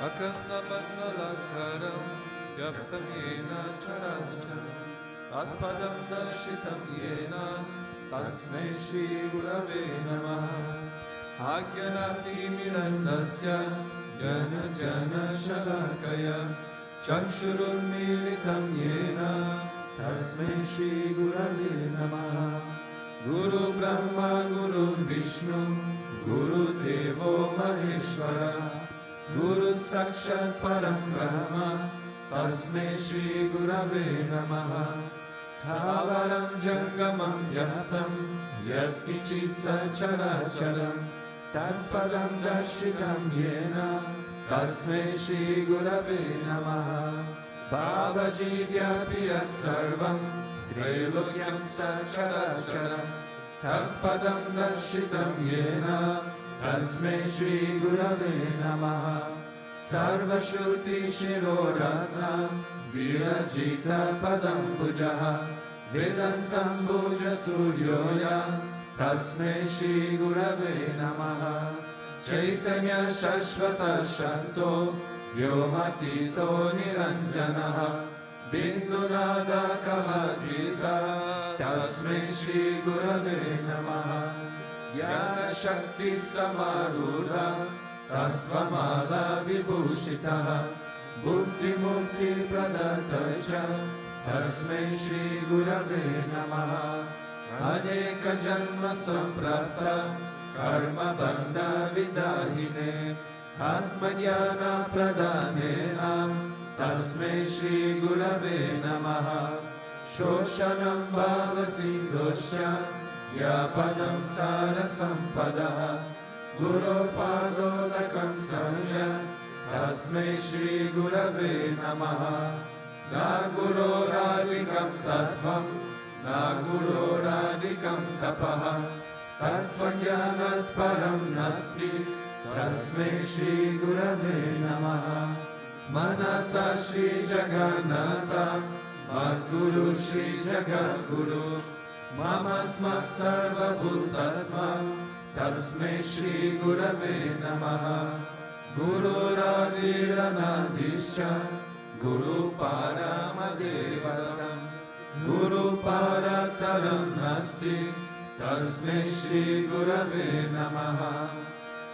Akandamandalakaram Vyaptam Yena Characharam Tatpadam Darshitam Yena Tasmai Shri Gurave Namaha Agyanati Mirandasya Jana Jana Shalakaya Chakshurunmilitam Yena Tasmai Shri Gurave Namaha Guru Brahma Guru Vishnu Guru Devo Maheshwara Guru Sakshat Param Brahma Tasmai Shri Gurave Namaha Savaram Jangamam Yatam Yat Kichit Sacharacharam Tatpadam Darshitam Yena Tasmai Shri Gurave Namaha Babaji Vyapiyat Sarvam Trilokyam Sacharacharam Tatpadam Darshitam Yena Tasmai Shri Gurave Namaha Sarva Shruti Shiroratna Virajita Padam Bujaha Vedantam Buja Suryoya Tasmai Shri Gurave Namaha Chaitanya Shashvata Shanto Vyomatito Niranjanaha Bindunada Kaladita Tasmai Shri Gurave Namaha Yana Shakti Samarudha Tattvamala Vibhushitaha Bhukti Mukti Pradatacha Tasmai Shri Gurave Namaha Aneka Janma Samprapta Karma Bandha Vidahine Atmajnana Pradhanena Tasmai Shri Gurave Namaha Shoshanam Bhava Sindhosya Yapanam Sara Sampadaha Guru Padodakam Samya Tasmai Shri Gurave Namaha Na Guru Radhikam Tattvam Na Guru Radhikam Tapaha Tattvajnanat Param Nasti Tasmai Shri Gurave Namaha Manata Shri Jagannatha Madguru Shri Jagadguru Mamatma Sarva Bhutatma Tasmai Shri Gurave Namaha Guru Radhiranadhisha Guru Paramadevatam Guru Parataram Nasti Tasmai Shri Gurave Namaha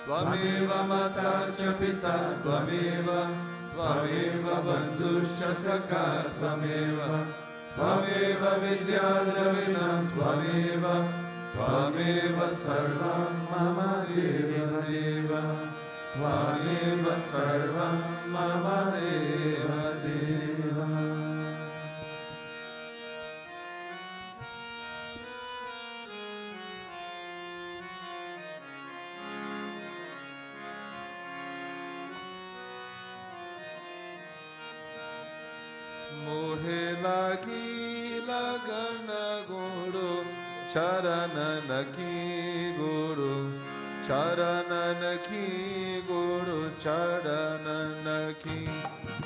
Tvameva Mata Cha Pita Tvameva Tvameva Bandhuscha Sakha Tvameva Tvameva Vidyadravinam Tvameva Tvameva Sarvam Mama Deva Deva Tvameva Sarvam Mama Deva Deva Mohe lagi lagana guru Charananaki Guru Charananaki Guru Charananaki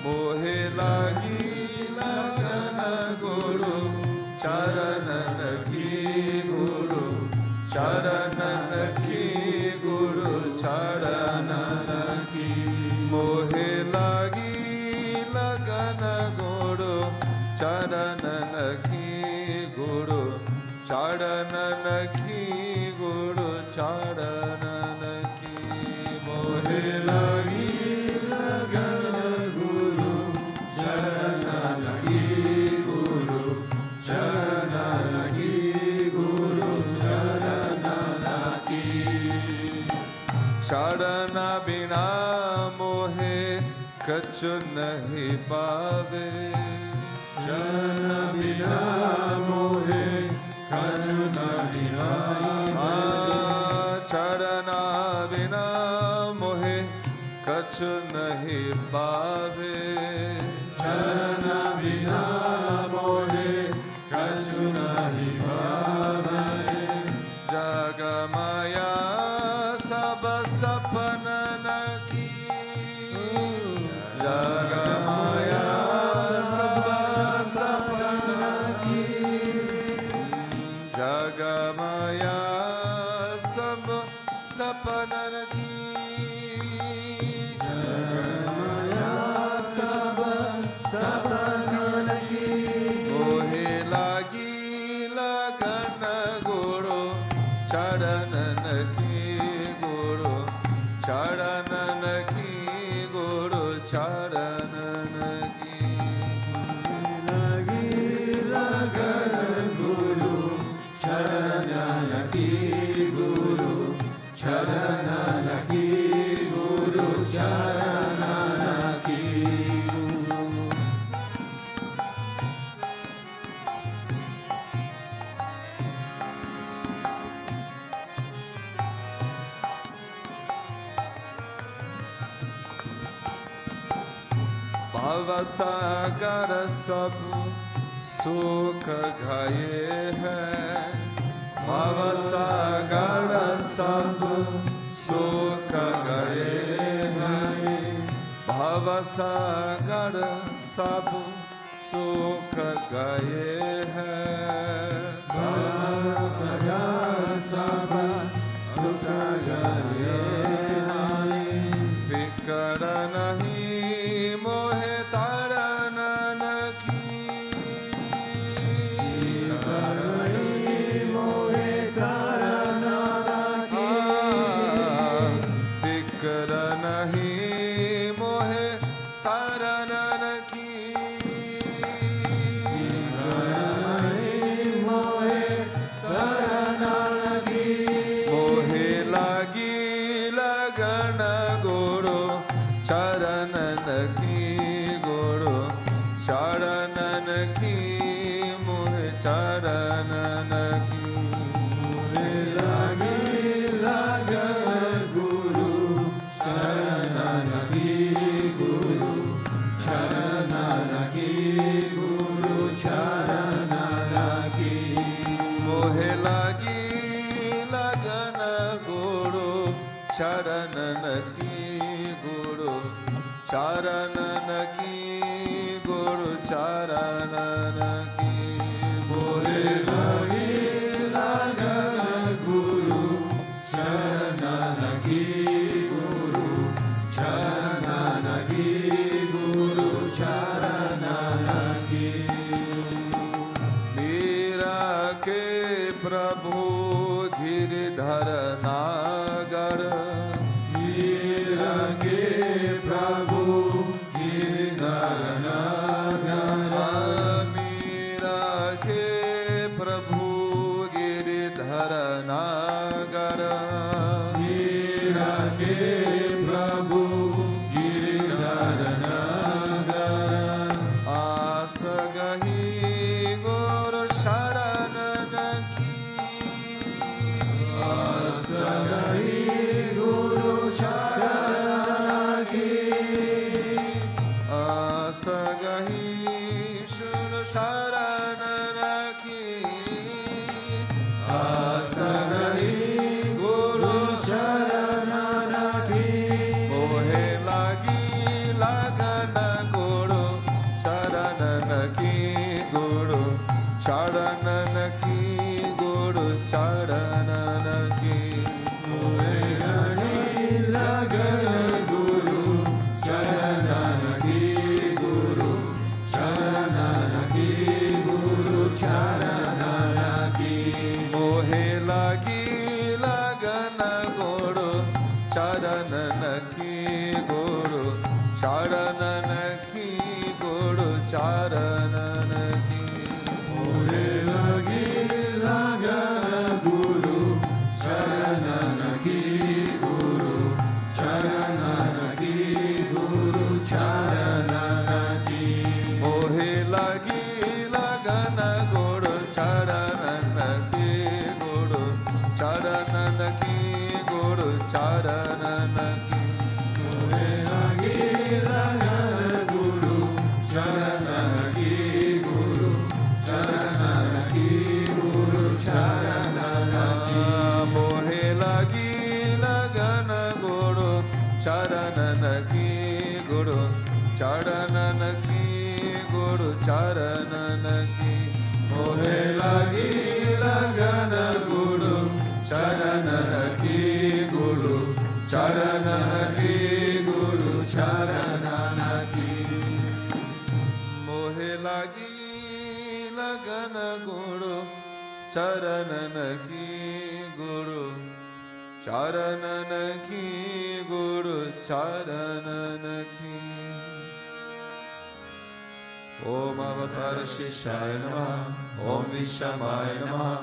Mohe lagi lagana Guru Charananaki Guru Charananaki Guru Charananaki Mohe lagi lagana Guru Charananaki Guru Charananaki Guru Charananaki Mohe lagi lagana Guru Charananaki Guru Charananaki Guru Charananaki Charana bina mohe kchu nahi paave Charana bina mohe kchu nahi paave Charana bina mohe kchu nahi paave Charana bina mohe kchu nahi paave Jagamaya sab sapnan ki Jagamaya sab sapnan ki Jagamaya sab sapnan ki Jagamaya चरणन की गुरु चरणन की लगी लगन गुरु चरणन की गुरु चरणन की गुरु चरणन की भवसागर सब सुख गए हैं भवसागर सब सुख गए हैं भवसागर सब सुख गए हैं भवसागर सब सुख गए हैं फिकर नहीं मोहे तारनन की मोहे तारनन की फिकर नहीं मोहे तारनन की मोहे तारनन की मोहे लागी लगन गुरु चरणन की गुरु चरणन की मोहे चरणन की मोहे लागी लगन गुरु चरणन की गुरु चरणन की गुरु चरणन की मोहे लागी लगन गुरु चरणन की गुरु चरणन की गुरु चरणन की मोहे लागी लगन गुरु चरणन की गुरु चरणन की गुरु चरणन की मीरा के प्रभु गिरधर नागर मीरा के प्रभु गिरधर नागर मीरा के प्रभु गिरधर नागर मीरा के प्रभु गिरधर नागर आस गही गुरु शरणन की आस गई गुरु चरणन की आस गही सुर शरणन की आस गई गुरु चरणन की मोहे लागी लगन गुरु चरणन की गुरु चरणन की गुरु चरणन की मोहे लागी लगन गुरु चरणन की गुरु चरणन की गुरु चरणन की मोहे लागी लगन गुरु चरणन की गुरु चरणन की गुरु चरणन की मोहे लागी लगन गुरु चरणन की गुरु चरणन की गुरु चरणन की मोहे लागी लगन गुरु चरणन की गुरु चरणन की गुरु चरणन की मोहे लागी लगन गुरु चरणन की गुरु चरणन की गुरु चरणन की मोहे लागी लगन गुरु चरणन की गुरु चरणन की गुरु चरणन की मोहे लागी लगन गुरु चरणन की गुरु चरणन की गुरु चरणन की मोहे लागी लगन गुरु चरणन की गुरु Charanan ki Guru Charanan ki. Om Avatar Shishaya Namaha, Om Vishamaya Namaha,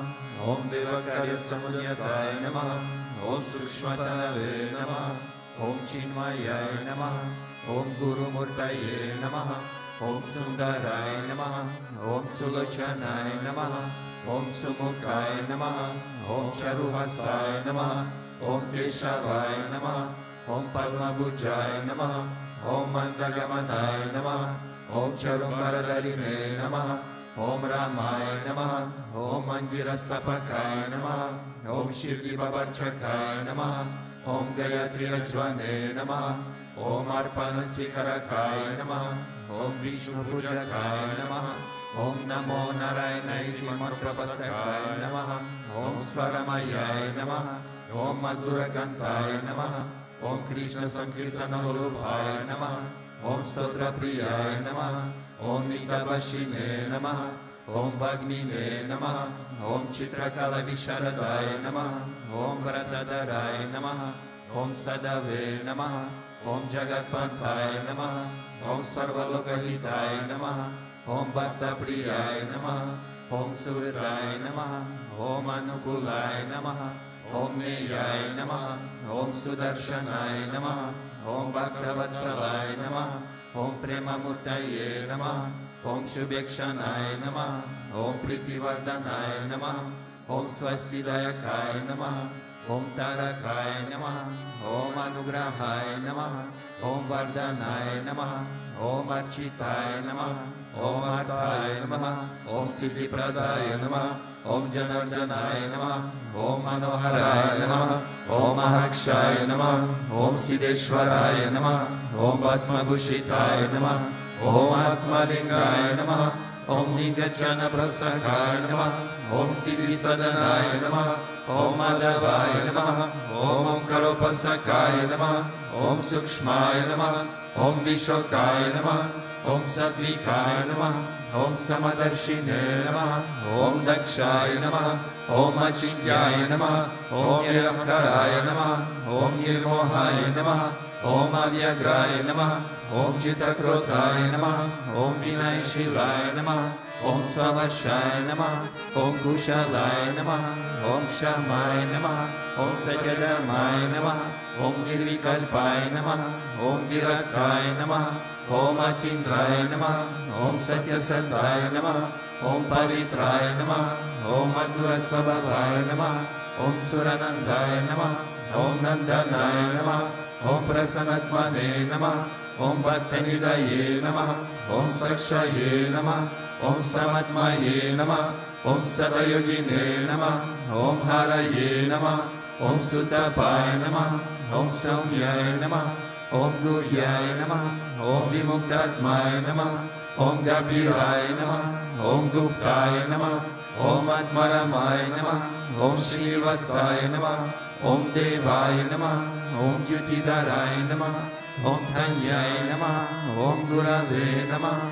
Om Devakarya Samunyataya Namaha, Om Sukshmatave Namaha, Om Chinmayaya Namaha, Om Guru Murtaye Namaha, Om Sundaraya Namaha, Om Sulochanaya Namaha, Om Sumukaya Namaha, Om Charuhasaya Namaha, Om Keshavaya Namaha, Om Padmabhujaya Namaha, Om Mandagamanaya Namaha, Om Charumbaradharine Namaha, Om Ramaya Namaha, Om Mandirastapakaya Namaha, Om Shirdi Babarchakaya Namaha, Om Gayatri Ajvane Namaha, Om Arpanastikarakaya Namaha, Om Vishnu Pujakaya Namaha, Om Namo Narayanayati Mantrapasakaya Namaha, Om Swaramayaya Namaha, Om Madhurakantaya Namaha, Om Krishna Sankirtana Vallabhaya Namaha, Om Stotra Priyaya Namaha, Om Nitabashine Namaha, Om Vagnine Namaha, Om Chitrakala Visharadaya Namaha, Om Vratadharaya Namaha, Om Sadave Namaha, Om Jagatpantaya Namaha, Om Sarvalokahitaya Namaha, Om Bhakta Priyaya Namaha, Om Suridaya Namaha, Om Anukulaya Namaha, Om Neyaya Namaha, Om Sudarshanaya Namaha, Om Bhaktavatsalaya Namaha, Om Premamurtaye Namaha, Om Shubhekshanaya Namaha, Om Pritivardhanaya Namaha, Om Swastidayakaya Namaha, Om Tarakaya Namaha, Om Anugrahaya Namaha, Om Vardhanaya Namaha, Om Architaya Namaha, Om Arthaya Namaha, Om Siddhipradaya Namaha, Om Janardhanaya Namaha, Om Manoharaya Namaha, Om Mahakshaya Namaha, Om Siddheshwaraya Namaha, Om Bhasmabhushitaya Namaha, Om Atmalingaya Namaha, Om Nigajana Prasakaya Namaha, Om Siddhi Sadanaya Namaha, Om Madhavaya Namaha, Om Omkaropasakaya Namaha, Om Sukshmaya Namaha, Om Vishokaya Namaha, Om Satvikaya Namaha, Om Samadarshine Namaha, Om Dakshaya Namaha, Om Achintyaya Namaha, Om Niramkaraya Namaha, Om Nirmohaya Namaha, Om Avyagraya Namaha, Om Chitakrothaya Namaha, Om Vinayshilaya Namaha, Om Svavarshaya Namaha, Om Kushalaya Namaha, Om Shamaya Namaha, Om Satyadharmaya Namaha, Om Nirvikalpaya Namaha, Om Viraktaya Namaha, Om Atindraya Namaha, Om Satyasataya Namaha, Om Pavitraya Namaha, Om Madhurasvabhavaya Namaha, Om Suranandaya Namaha, Om Nandanaya Namaha, Om Prasanatmane Namaha, Om Bhaktanidaye Namaha, Om Sakshaye Namaha, Om Samatmaye Namaha, Om Sadayogine Namaha, Om Haraye Namaha, Om Sutapaya Namaha, Om Saumyaye Namaha, Om Guhyaya Namaha, Om Vimuktatmaya Namaha, Om Gabiraya Namaha, Om Guptaya Namaha, Om Atmaramaya Namaha, Om Shrivasaya Namaha, Om Devaya Namaha, Om Yutidaraya Namaha, Om Dhanyaya Namaha, Om Gurave Namaha,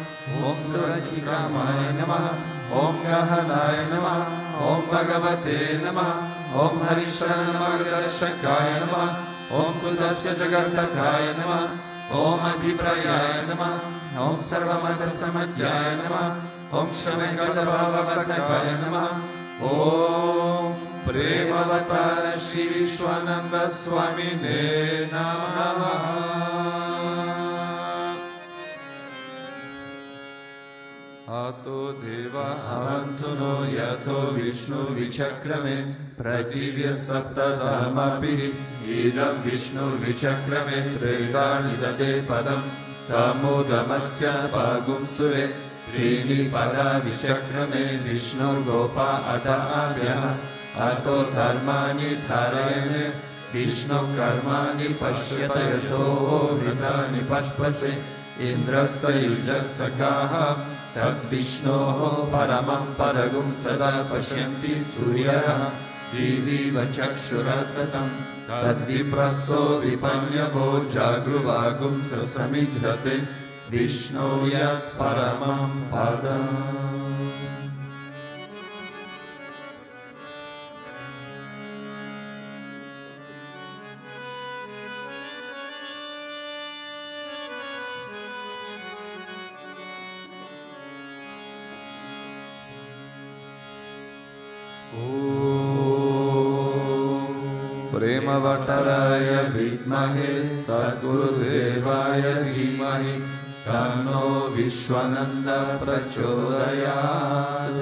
Om Durachikamaya Namaha, Om Gahanaya Namaha, Om Bhagavate Namaha, Om Harishana Margdarshakaya Namaha, Om Kudasya Jagartakaya Namaha, Om Adhiprayaya Namaha, Om Sarvamata Samadhyaya Namaha, Om Kshamekadabhavavatnakaya Namaha, Om Premavatara Sri Vishwananda Swamine Namaha. Ato Deva Avantuno Yato Vishnu Vichakrame Prativya Saptadamapi Idam Vishnu Vichakrame Tridani Dade Padam Samudamasya Pagum Sure Trini Pada Vichakrame Vishnu Gopa Ata Abhya Ato Dharmani Dharayane Vishnu Karmani Pashyata Yato Vidani Pashpase Indrasya Yujasya Kaha Tad Vishnoho Paramam Paragum Sada Pashyanti Surya Divi Vachakshuratatam Tad Vipraso Vipanyavo Jagruvagum Sasamidhate Vishnu Yat Paramam Padam. Premavattaraya vidmahe Sadgurudevaya dhimahi Tanno Vishwananda prachodayat.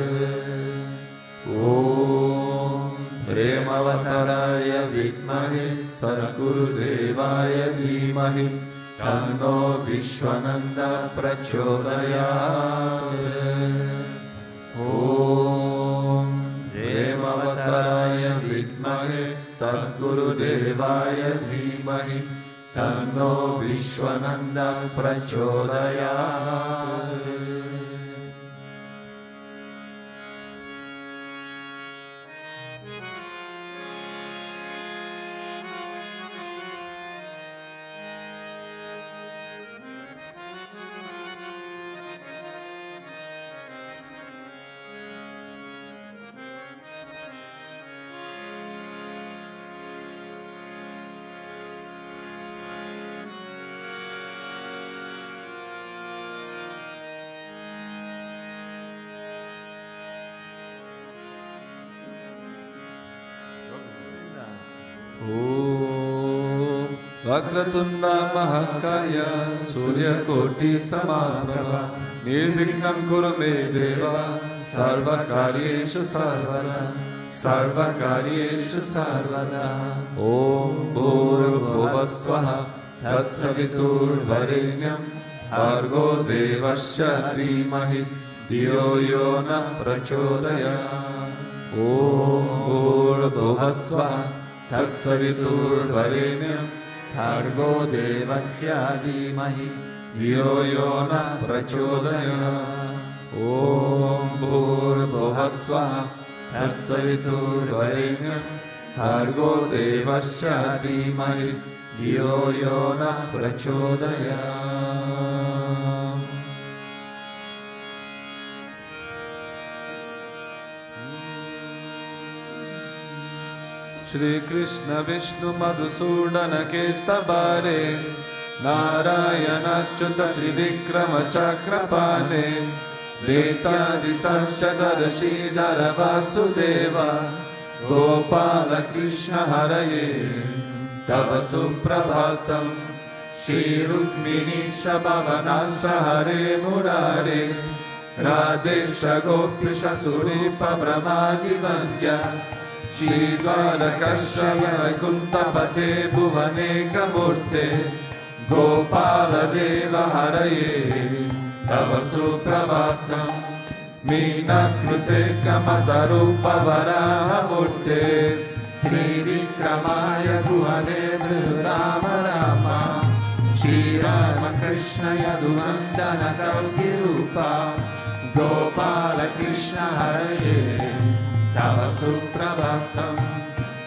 Om Premavattaraya vidmahe Sadgurudevaya dhimahi Tanno Vishwananda prachodayat. Om Premavattaraya vidmahe Sadgurudevaya dhimahi Tanno Vishwananda prachodayat. Om Vakratunda Mahakaya Suryakoti Samaprabha Nirvignam Kuru Me Deva Sarvakaryeshu Sarvada Sarvakaryeshu Sarvada. Om Bhurvuvasvaha Tatsavitur Varenyam Bhargo Devasya Dhimahi Dhiyo Yona Prachodayat. Om Bhurvuvasvaha Tatsavitur Varenyam Bhargo Devasya Dhimahi Dhiyo Yona Prachodayat. Om Bhurvuvasvaha Tatsavitur Varenyam Bhargo Devasya Dhimahi Dhiyo Yona Prachodayat. Shri Krishna Vishnu Madhusudana Ketabare Narayana Achyuta Trivikrama Chakrapale Detadi Sanshadara Shridhara Vasudeva Gopala Krishna Haraye Tava Suprabhatam Shri Rukmini Shabhavanasa Hare Murare Radesha Gopisha Suripa Brahmadi Vandya Shri Dvarakashaya Vaikuntapate Bhuvaneka Murte Gopala Deva Haraye Tava Suprabhatam Meena Krute Kamatarupa Varaha Murte Trivikramaya Guhane Rama Rama Shri Rama Krishna Yaduvandana Kalkirupa Gopala Krishna Haraye Tava Suprabhatam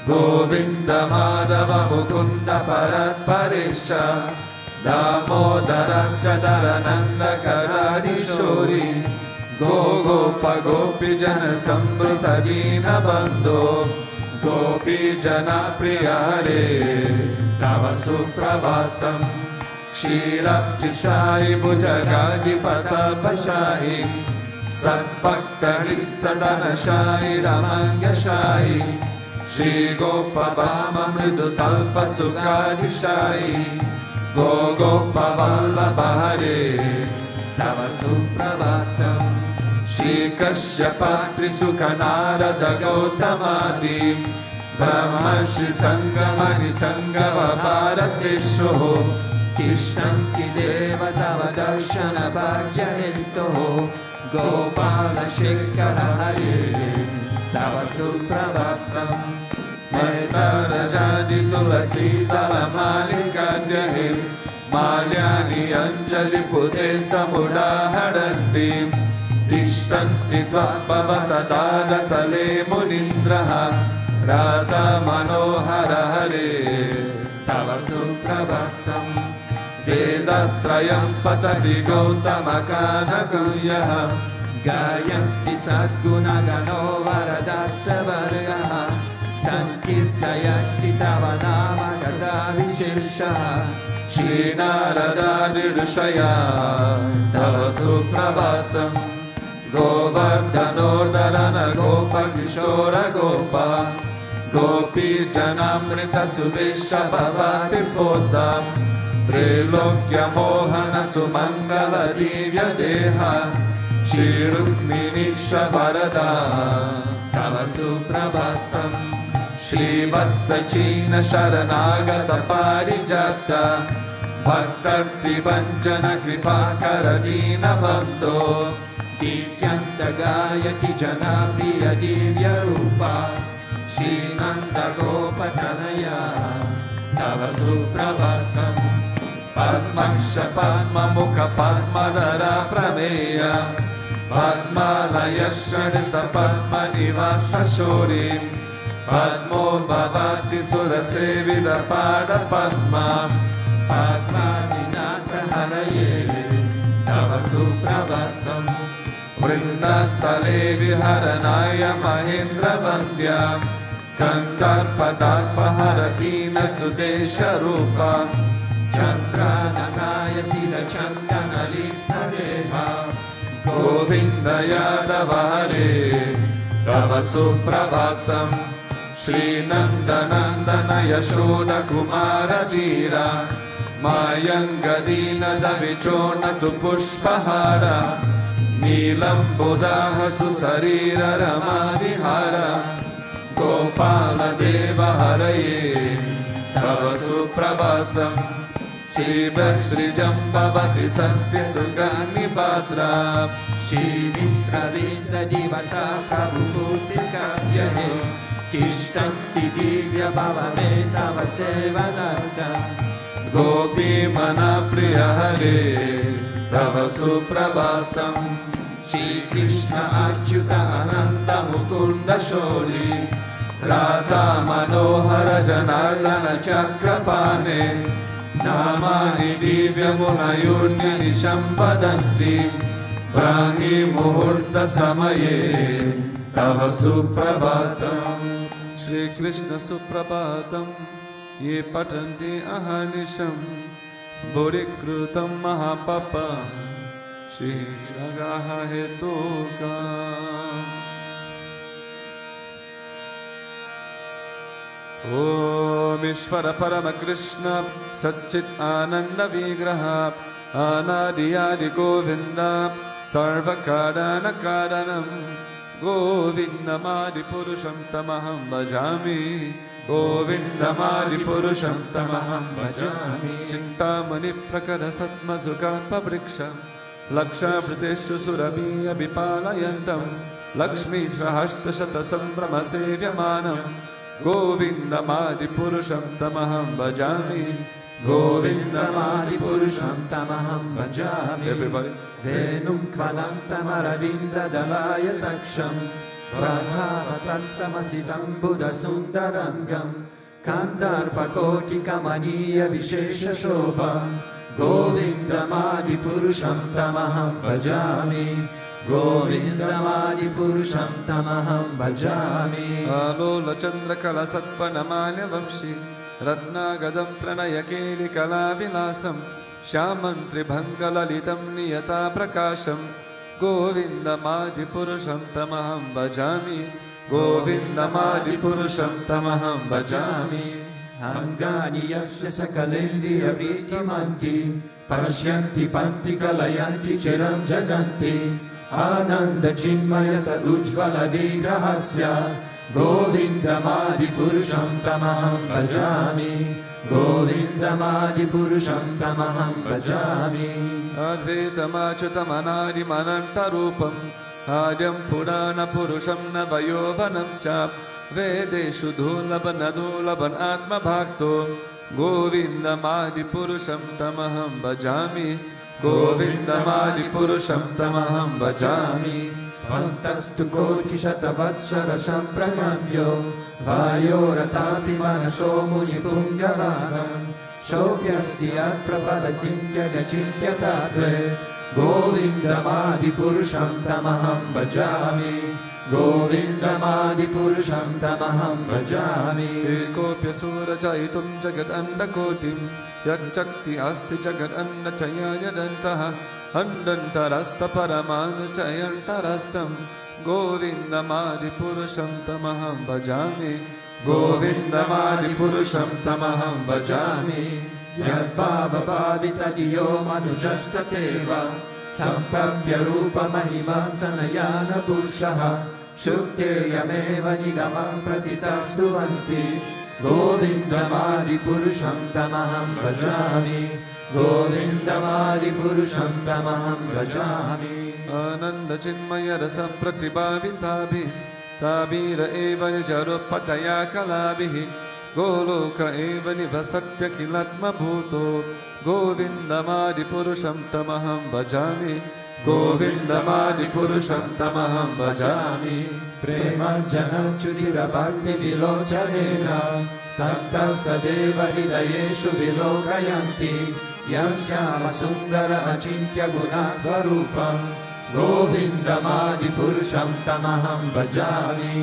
Govinda Madhava Mukunda Parat Parisha Damodara Chadarananda Karadishori Go Gopa Gopi Jana Sambrita Dina Bandho Gopi Jana Priyare Tava Suprabhatam Kshirabjishai Bhujagadi Patapashai Sadbhakta Sadana Shai Ramanga Shai Shri Gopa Bama Mridu Talpa Sukadi Shai Go Gopa Vallabha Hare Tava Suprabhatam Shri Kashyapatri Sukhanarada Gautamadi Brahma Shri Sangamani Sangava Bharatesho Kishnanti Deva Tava Darshana Bhagya Hentoho Gopala Shekhara Hare Tava Suprabhatam Mandara Jadi Tulasi Dala Malikadyahe Malyani Anjali Pute Samuda Haranti Tishtanti Tvapavata Dadatale Munindraha Radha Manohara Hare Tava Suprabhatam Vedatrayam Patati Gautamakana Guryaha Gayanti Sadguna Gano Varadasa Vargaha Sankirtayanti Tava Nama Gata Visheshaha Shri Narada Nirshaya Tava Suprabhatam Govardhanodharana Gopa Kishora Gopa Gopi Janamrita Sudesha Bhavati Pota Trilokya Mohana Sumangala Divya Deha Shri Rukminisha Varada Tava Suprabhatam Shri Vatsachina Sharanagata Parijata Bhaktarti Vanjana Kripakara Dina Bando Dityanta Gayati Janapriya Divya Rupa Shri Nanda Gopatanaya Tava Suprabhatam Padmaksha Padma Mukha Padmadara Prameya Padmalaya Shranita Padma Nivasa Shori Padmo Bhavati Sura Sevida Pada Padma Padmadinata Haraye Tava Suprabhatam Vrindatale Viharanaya Mahindra Vandya Kandarpadarpa Haratina Sudesha Rupa Chandrananaya Sida Chandana Lipta Deha Govinda Yadava Hare Tava Suprabhatam Shri Nandanandana Yashoda Kumara Dira Mayangadina Davichona Supushpahara Nilam Bodha Susarira Ramadihara Gopala Deva Haraye Tava Suprabhatam Shri Sri Jambavati Santi Sugani Bhadra Shri Mitra Vinda Divasa Prabhuti Kavyahe Tishtanti Divya Bhavame Tava Sevanarta Gopi Mana Priya Hare Tava Suprabhatam Shri Krishna Achyuta Ananda Mukunda Sholi Radha Manohara Janardana Chakrapane Namani Divya Munayurni Nishambadanti Brahmi Muhurta Samaye Tava Suprabhatam Shri Krishna Suprabhatam Ye Patanti Ahanisham Bodhikrutam Mahapapa Shri Jagaha Hetoka Om Ishvara Parama Krishna Satchit Ananda Vigraha Anadiyadi Govinda Sarvakadana Kadanam Govindamadi Purusham Tamaham Bhajami Govindamadi Purusham Tamaham Bhajami Chintamani Prakara Satmazukalpa Vriksha Laksha Priteshu Surami Abhipalayantam Lakshmi Srahashta Shata Sambrama Sevyamanam Govindamadi Purusham Tamaham Bhajami Govindamadi Purusham Tamaham Bhajami Everybody Venum Kvanantam Aravinda Dalaya Taksham Pradhavatassamasitam Buddha Sundarangam Kandarpakoti Kamaniya Vishesha Shobha Govindamadi Purusham Tamaham Bhajami Govindamadi Purusham Tamaham Bhajami Alola Chandra Kala Satpanamanya Vamshi Ratna Gadam Pranaya Keli Kala Vilasam Shamantri Bhangalalitam Niyata Prakasham Govindamadi Purusham Tamaham Bhajami Govindamadi Purusham Tamaham Bhajami Angani Yasya Sakalendriya Vritimanti Pashyanti Panti Kalayanti Chiram Jaganti Ananda Chinmaya Sadujvala Vigrahasya Govindamadi Purusham Tamaham Bhajami Govindamadi Purusham Tamaham Bhajami Advaitamachutamανadi Manantarupam Adyam Purana Purusham Navayovanam Chap Vedeshu Dhulaban Atma Bhakto Govindamadi Purusham Tamaham Bhajami Govindamadi Purusham Tamaham Bhajami Pantastu Koti Shatavatshara Sampragamyo Vayoratapi Manaso Muni Pungavanam Shobhyasti Aprapada Chintya Gachintya Tatve Govindamadipurusham tamaham bhajami. Govindamadipurusham tamaham bhajami. Ekopya surajayitum jagad andakotim yachakti asti jagad annachayanadantaha andantarasta paramanachayantarastam Govindamadipurusham tamaham bhajami. Govindamadipurusham tamaham bhajami. Yadbhava bhavitadiyo manujastateva Sampagya rupa mahima sanayana pushaha Shukteyameva nigamam pratitastuvanti Govindamadipurusham tamaham bhajami. Govindamadipurusham tamaham bhajami. Ananda chinmaya rasa pratibhavitabhis Tabira eva nijarupataya kalabhihi Goloka eva nivasatya kilatma bhuto Govindamadipurusham tamaham bhajami. Govindamadipurusham tamaham bhajami. Prema jana chudira bhakti vilochanena Santa sadeva hridayeshu vilokayanti Yam syama sundara achintya guna svarupam Govindamadipurusham tamaham bhajami.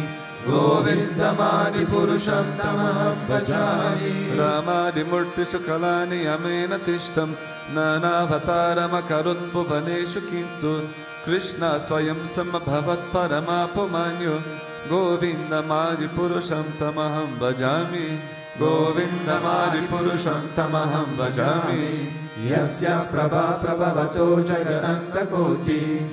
Govindamadipurusham tamaham bhajami. Ramadimurtishu kalani yamena tishtam Nanavataram bhuvaneshu kintu Krishna swayam samabhavat paramapumanyo Govindamadipurusham tamaham bhajami. Govindamadipurusham tamaham bhajami. Yasya prabha prabhavato jagadanta koti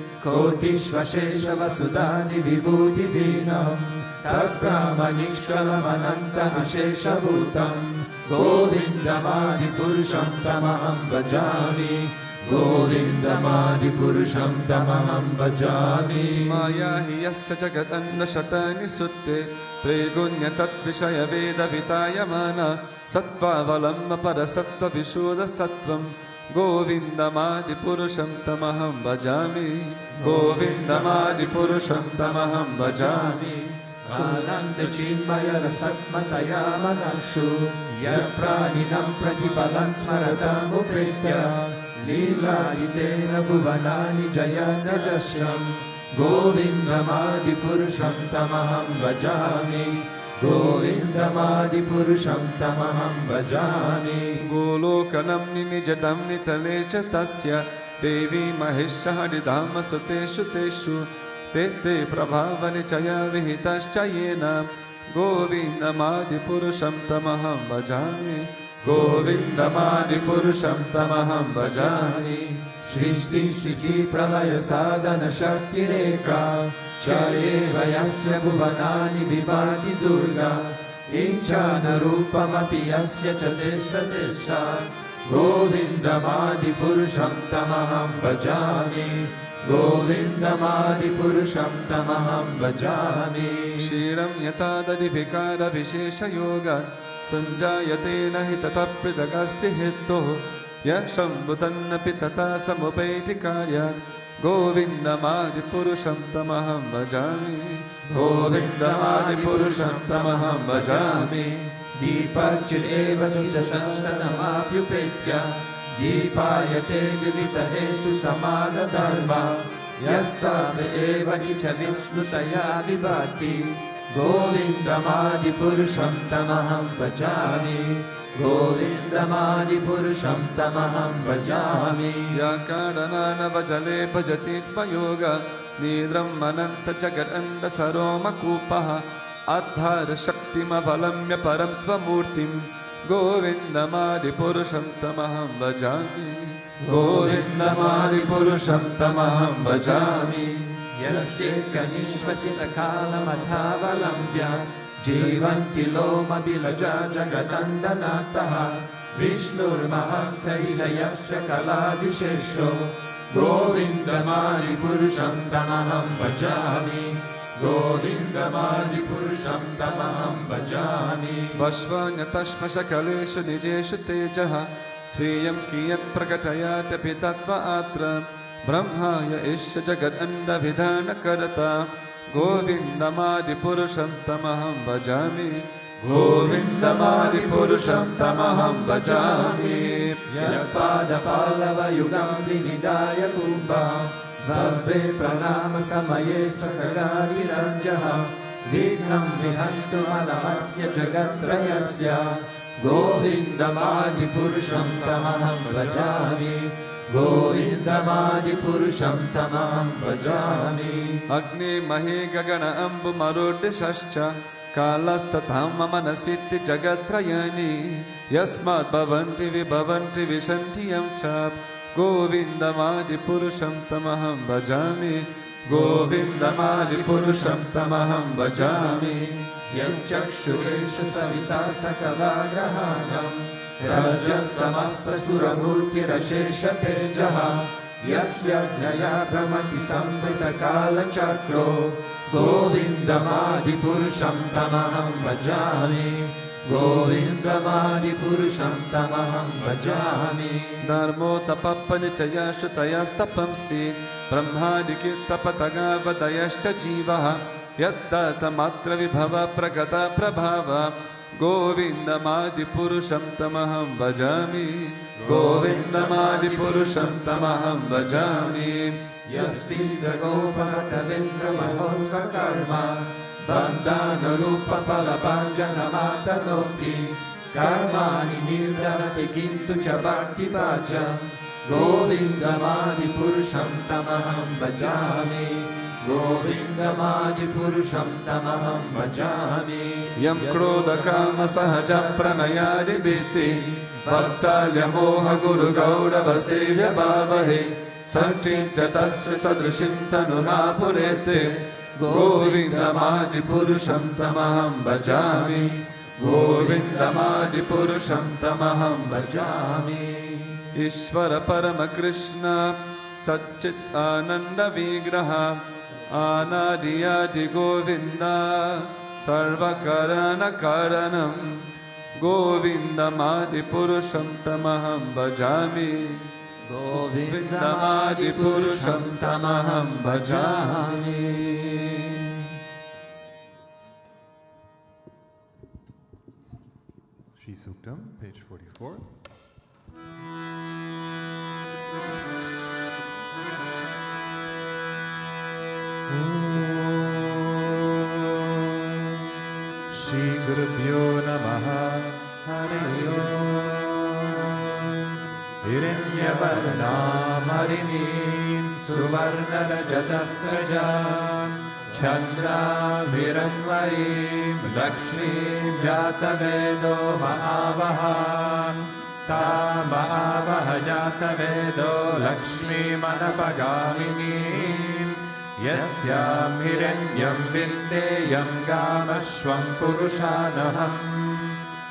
shvashesha vasudani vibhuti dinam Tat brahma nishkalamananta ashesha bhutam Govindamadipurusham tamaham bhajami. Govindamadipurusham tamaham bhajami. Maya hi yasya jagat anna shatani sutte Trigunya tat vishaya veda vitayamana Sattva valamma parasattva vishuddha sattvam Govindamadipurusham tamaham bhajami. Govindamadipurusham tamaham bhajami. Ananda chinmaya rasatmataya manashu Yapraninam pratipalam smaratam upretya Lila idena bhuvanani jayanta jashram Govindamadipurusham tamaham bhajami. Govindamadipurusham tamaham bhajami. Golokanam ninijatam nitale chatasya Devi maheshahadidhama suteshu teshu Tete prabhavani chaya vihitaschayena Govindamadipurusham tamaham bhajami. Govindamadipurusham tamaham bhajami. Srishti Srishti pralaya sadhana shakti reka Chayeva yasya bhuvanani vibhati durga Inchana rupamapi yasya chatesha tesha Govindamadipurusham tamaham bhajami. Govindamadipurusham tamaham bhajami. Shiram yatadadi vikara vishesha yoga Sanjayate nahi tata pridagasti hitto Yashambhutannapi tata samupeti karya Govindamadipurusham tamaham bhajami. Govindamadipurusham tamaham bhajami. Deepachireva sashantanamapyupetya Deepayate vivitaheshu samana dharma Yastave eva chicha vishnutaya vibhati Govindamadipurusham tamaham bhajami. Govindamadipurusham tamaham bhajami. Yakaranana vajale bhajati spayoga Nidram mananta jagaranda saroma kupaha Adhara shaktima valamya param svamurtim Govindamadipurusham tamaham bhajami. Govindamadipurusham tamaham bhajami. Yasyeka nishvasita kalamathavalambya Jivanti loma bilaja jagadandanataha Vishnur mahasarija yasya kaladishesho Govindamadipurusham tamaham bhajami. Govindamadipurusham tamaham bhajami. Vashvanyatashmashakaleshu nijeshu tejaha Sviyam kiyat prakatayatapi tattva atra Brahmaya isha jagadanda vidhana karata Govindamadipurusham tamaham bhajami. Govindamadipurusham tamaham bhajami. यत्पादपालवयुगं विनिधाय कुम्भं भव्ये प्रणाम समये सकलाविरञ्जः विघ्नं विहन्तु मनमस्य जगत्त्रयस्य गोविन्दमादिपुरुषं तमहं भजामि गोविन्दमादिपुरुषं तमहं भजामि अग्नि महे गगन अम्बु मरुड्शश्च कालस्तथा मम मनसिति जगत्त्रयनि यस्मात् भवन्ति विभवन्ति विशन्ति यं च गोविन्दमादिपुरुषं तमहं भजामि गोविन्दमादिपुरुषं तमहं भजामि यच्चक्षुरेष सविता सकलाग्रहाणं रजः समस्तसुरमूर्तिरशेषतेजः यस्य ज्ञया भ्रमति संवृतकालचक्रो गोविन्दमादिपुरुषं तमहं भजामि गोविन्दमादिपुरुषं तमहं भजामि धर्मो तपःपनिचयश्रुतयस्तपंसि ब्रह्मादिकीर्तपतगावदयश्च जीवः यत्तमात्र विभव प्रगत प्रभाव गोविन्दमादिपुरुषं तमहं भजामि गोविन्दमादिपुरुषं तमहं भजामि यस्वीन्द्रगोपहतवेन्द्रमहोत्सकर्म बन्धानुरूपफलपाञ्जनमातनोति कर्माणि निर्धरति किन्तु च भक्तिभाजं गोविन्दमादिपुरुषं तमहं भजामि गोविन्दमादिपुरुषं तमहं भजामि यं क्रोधकामसहजप्रणयादिभीति वत्सल्यमोहगुरुगौरवसेव्यभावहे सञ्चिन्त्य तस्य सदृशीं तनुना पुरेते गोविन्दमादिपुरुषं तमहं भजामि गोविन्दमादिपुरुषं तमहं भजामि ईश्वर परम कृष्ण सच्चित् आनन्द विग्रह अनादियादि गोविन्द सर्वकरण कारणं गोविन्दमादिपुरुषं तमहं भजामि गोविन्दमादिपुरुषं तमहं भजामि Sri Suktam, page 44. Shri Gurubhyo Namaha Hare Om Hiranyavarnam Harinim Suvarnarajatassrajam Chandram Hiranvayim Lakshmim Jatavedo Mahavaha Tam Mahavaha Jatavedo Lakshmim Anapagaminim Yasyam Hiranyam Vindeyam Gamashvam Purushanaham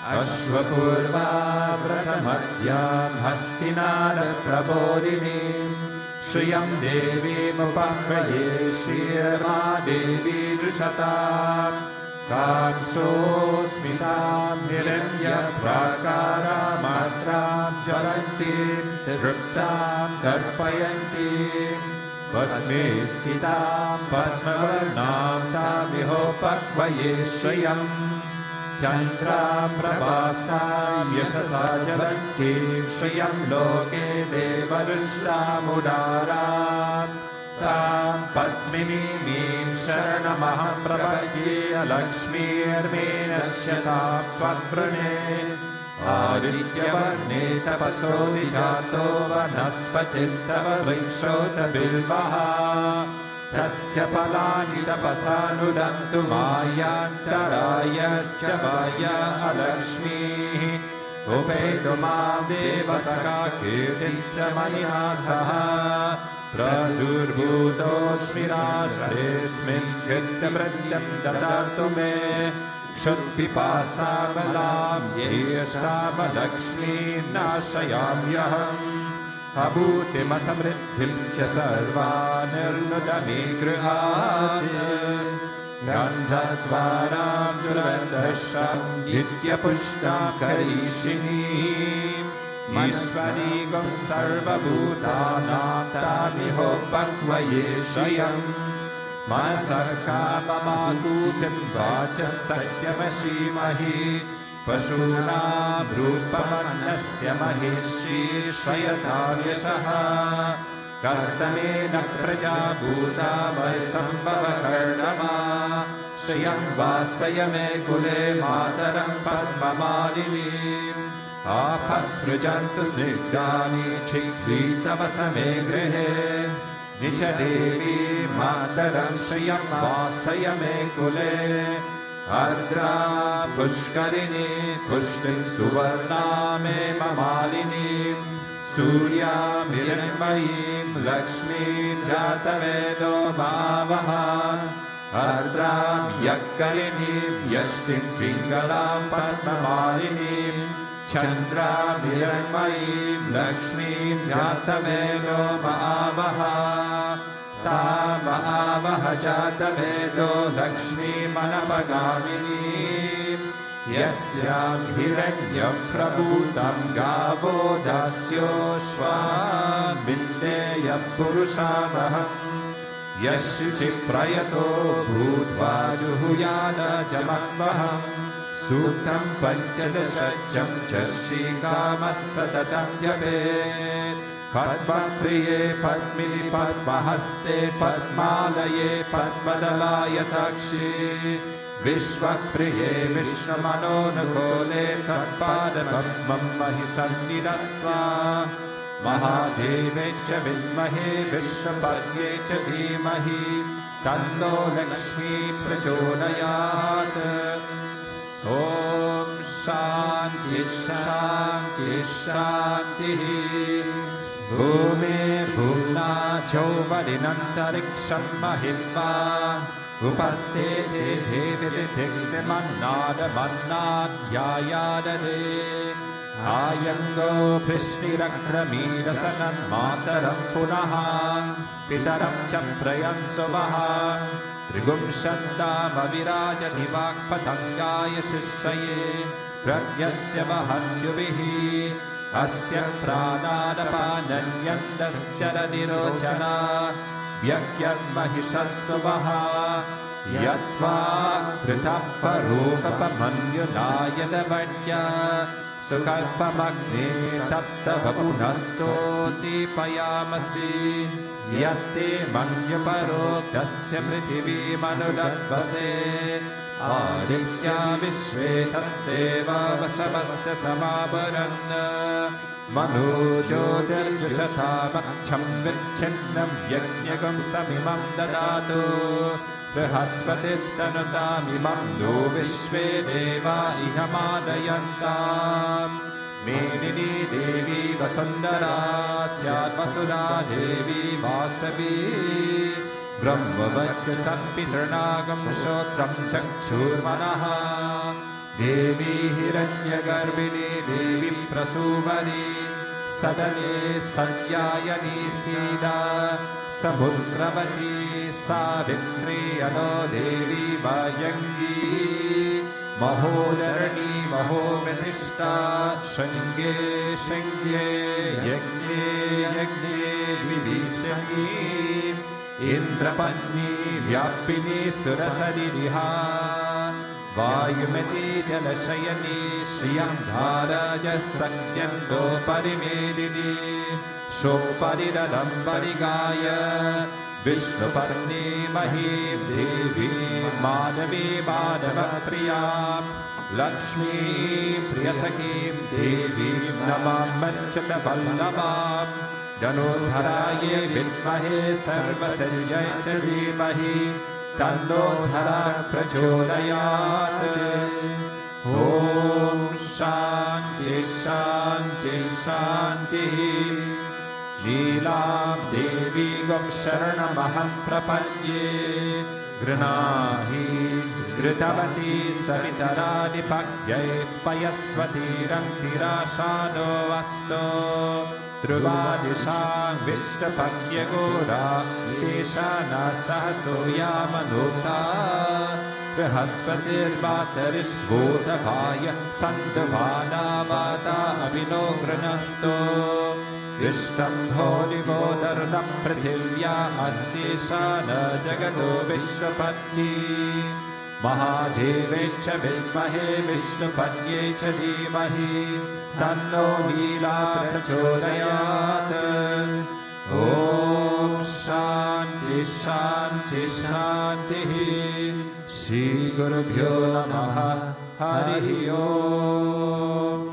Ashwapurva Pratamadhyam Hastinara Prabodhinim Shriyam Devi Mupakvaye Shirma Devi Drishatam Kamso Smitam Hiranya Prakara Matram Jarantim Triptam Tarpayantim Padme Sthitam Padmavarnam Tamiho Pakvaye Shriyam Chandram Prabhasam Yashasa Jalantim Shriyam Loke Devarushramudaram Tam Padminimim Sharanamaham Prabhakye Lakshmirmenasyatam Tvatprane Adityavarne Tapaso Vijato Vanaspatishtava Vrikshota Bilvaha Tasya Palani Tapasanudantu Mayantarayascha Vaya Alakshmi Upetu Mam Devasaka Kirtischa Manihasaha Pradurbuto Smirajadesmin Kittamrityam Dadatu Me Kshutpipasamalam Yeshtam Lakshmi Nashayam Yaham Abhutim Asamriddhim Cha Sarvanirnudami Grihatim Gandhatvaram Durvendasham Nityapushtam Karishinim Ishvarigam Sarvabhutanam Tamiho Pakvaye Shriyam Manasarka Mamakutim Vacha Satyamashīmahi पशूनां रूपमन्यस्य महिषी श्रयतार्यशः कर्दमेन प्रजा भूता वै सम्भवकर्णमा श्रियं वासय मे कुले मातरं पद्ममालिनीम् आपसृजन्तु स्निग्धानि छिद्वीतवसमे गृहे निज देवी मातरं श्रियं वासय मे कुले अर्द्रा पुष्करिणी पुष्टिं सुवर्णा मे ममालिनीं सूर्यामिरण्मयीं लक्ष्मीं जातवेदो भावः अर्द्रां यक्करिणीं यष्टिं पिङ्गलां पद्ममालिनीं चन्द्रामिरण्मयीं लक्ष्मीं जातवेदो भावः तामआवह जातवेदो लक्ष्मीमनपगामिनीं यस्यां हिरण्यं प्रभूतं गावो दास्योऽश्वा बिन्देयं पुरुषामहम् यशुचिप्रयतो भूत्वा जुहुयानजमन्वहम् सूक्तं पञ्चदशं च श्रीकामः सततं जपेत् पद्मप्रिये पद्मिनि पद्महस्ते पद्मालये पद्मदलायताक्षी विश्वप्रिये विश्वमनोनुकूले तत्पादपद्मं महि सन्निधस्त्वा महादेवे च विद्महे विष्णुपत्न्ये च धीमहि तन्नो लक्ष्मी प्रचोदयात् ॐ शान्ति शान्ति शान्तिः भूमे भूम्नाथो वरिनन्तरिक्षं महित्वा उपस्थे देवी दिग्निमन्नादमन्नाध्यायाददे आयङ्गो वृष्टिरक्रमीरसनं मातरं पुनः पितरं च प्रयं सुवः त्रिगुंशन्दामविराजति वाक्पतङ्गाय शिष्यये प्रज्ञस्य वहन्युभिः अस्य प्राणादपानन्यन्दश्चरनिरोचना व्यग्यन्महिषः सुवः यत्वा कृतः परोपमन्युनायदवड्या सुकल्पमग्ने तत्तव पुनस्तोदीपयामसि यत्ते मन्युपरोक्तस्य पृथिवीमनुदद्वसे आदित्या विश्वे तद्देवा वसवश्च समावरन् मनो ज्योतिर्जुषतामक्षं विच्छिन्नं यज्ञगं समिमं ददातु बृहस्पतिस्तनुतामिमं नो विश्वे देवा इह मादयन्ताम् मेदिनी देवी वसुन्धरा स्यात् वसुधा देवी वासवी ब्रह्मवच्चसं पितॄणागं श्रोत्रं चक्षुर्मनः देवी हिरण्यगर्भिणी देवी प्रसूवरी सदने संज्ञायनी सीदा समुद्रवती सावित्री अनो देवी वायङ्गी महोदरणी महोव्यतिष्ठा शृङ्गे शृङ्गे यज्ञे यज्ञे विभीषणी इन्द्रपत्नी व्यापिनी सुरसरिहा वायुमती जलशयनी श्रियं धारजः सत्यन्दो परिमेदिनी शोपरिरदम्बरिगाय विष्णुपर्णी महीं देवी माधवी माधवप्रियां लक्ष्मी प्रियसखीं देवीं नमाम्यच्युतवल्लभां धनुर्धरायै विद्महे सर्वशय्यै च धीमहि तन्नो धरा प्रचोदयात् ॐ शान्ति शान्ति शान्तिः शीलां देवीं शरणमहं प्रपद्ये गृह्णाहि घृतवती सवितरादिपज्ञै पयस्वतीरन्तिराशानो वस्तो ध्रुवादिशां विष्टपज्ञगोरा शेषाना सह सूर्यामनोक्ता बृहस्पतिर्वातरिष्वोदभाय सन्दवाना वाता अभिनो गृह्णन्तो इष्टं धोनिवोदर्न पृथिव्या अस्येषा न जगतो विश्वपत्नी Mahadeve cha Vilmahe Vishnupanye cha Dhimahi Tanno Nila Prachodayat. Om Shanti Shanti Shanti. Shri Gurubhyo Namaha. Hari Om.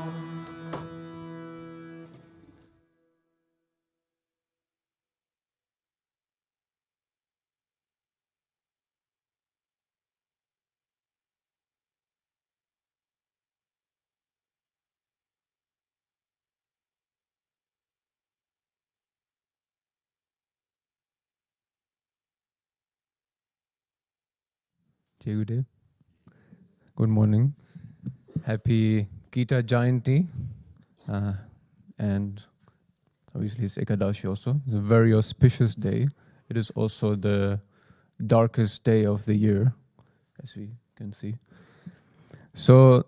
Good morning. Happy Gita Jayanti. And obviously it's Ekadashi also. It's a very auspicious day. It is also the darkest day of the year, as we can see. So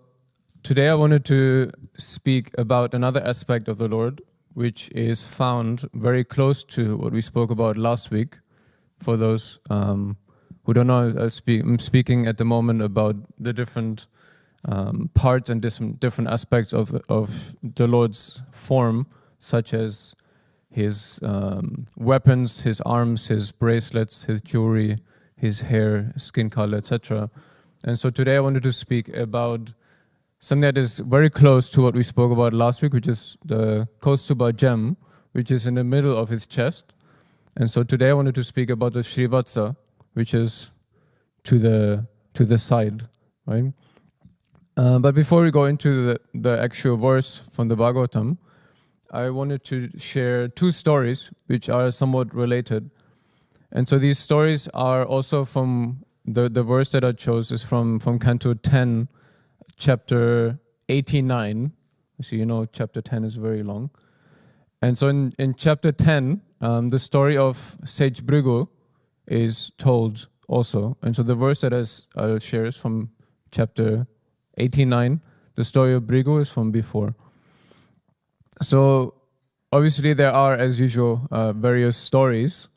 today I wanted to speak about another aspect of the Lord, which is found very close to what we spoke about last week. For those who don't know, I'm speaking at the moment about the different parts and different aspects of the Lord's form, such as his weapons, his arms, his bracelets, his jewelry, his hair, skin color, etc. And so today I wanted to speak about something that is very close to what we spoke about last week, which is the Kaustuba gem, which is in the middle of his chest. And so today I wanted to speak about the Srivatsa, which is to the side, right? But before we go into the actual verse from the Bhagavatam, I wanted to share two stories which are somewhat related. And so these stories are also from the verse that I chose is from Canto 10, chapter 89. So you know chapter 10 is very long. And so in chapter 10, the story of Sage Brigu is told also. And so the verse that I'll share is from chapter 89. The story of Brigu is from before. So obviously there are, as usual, various stories.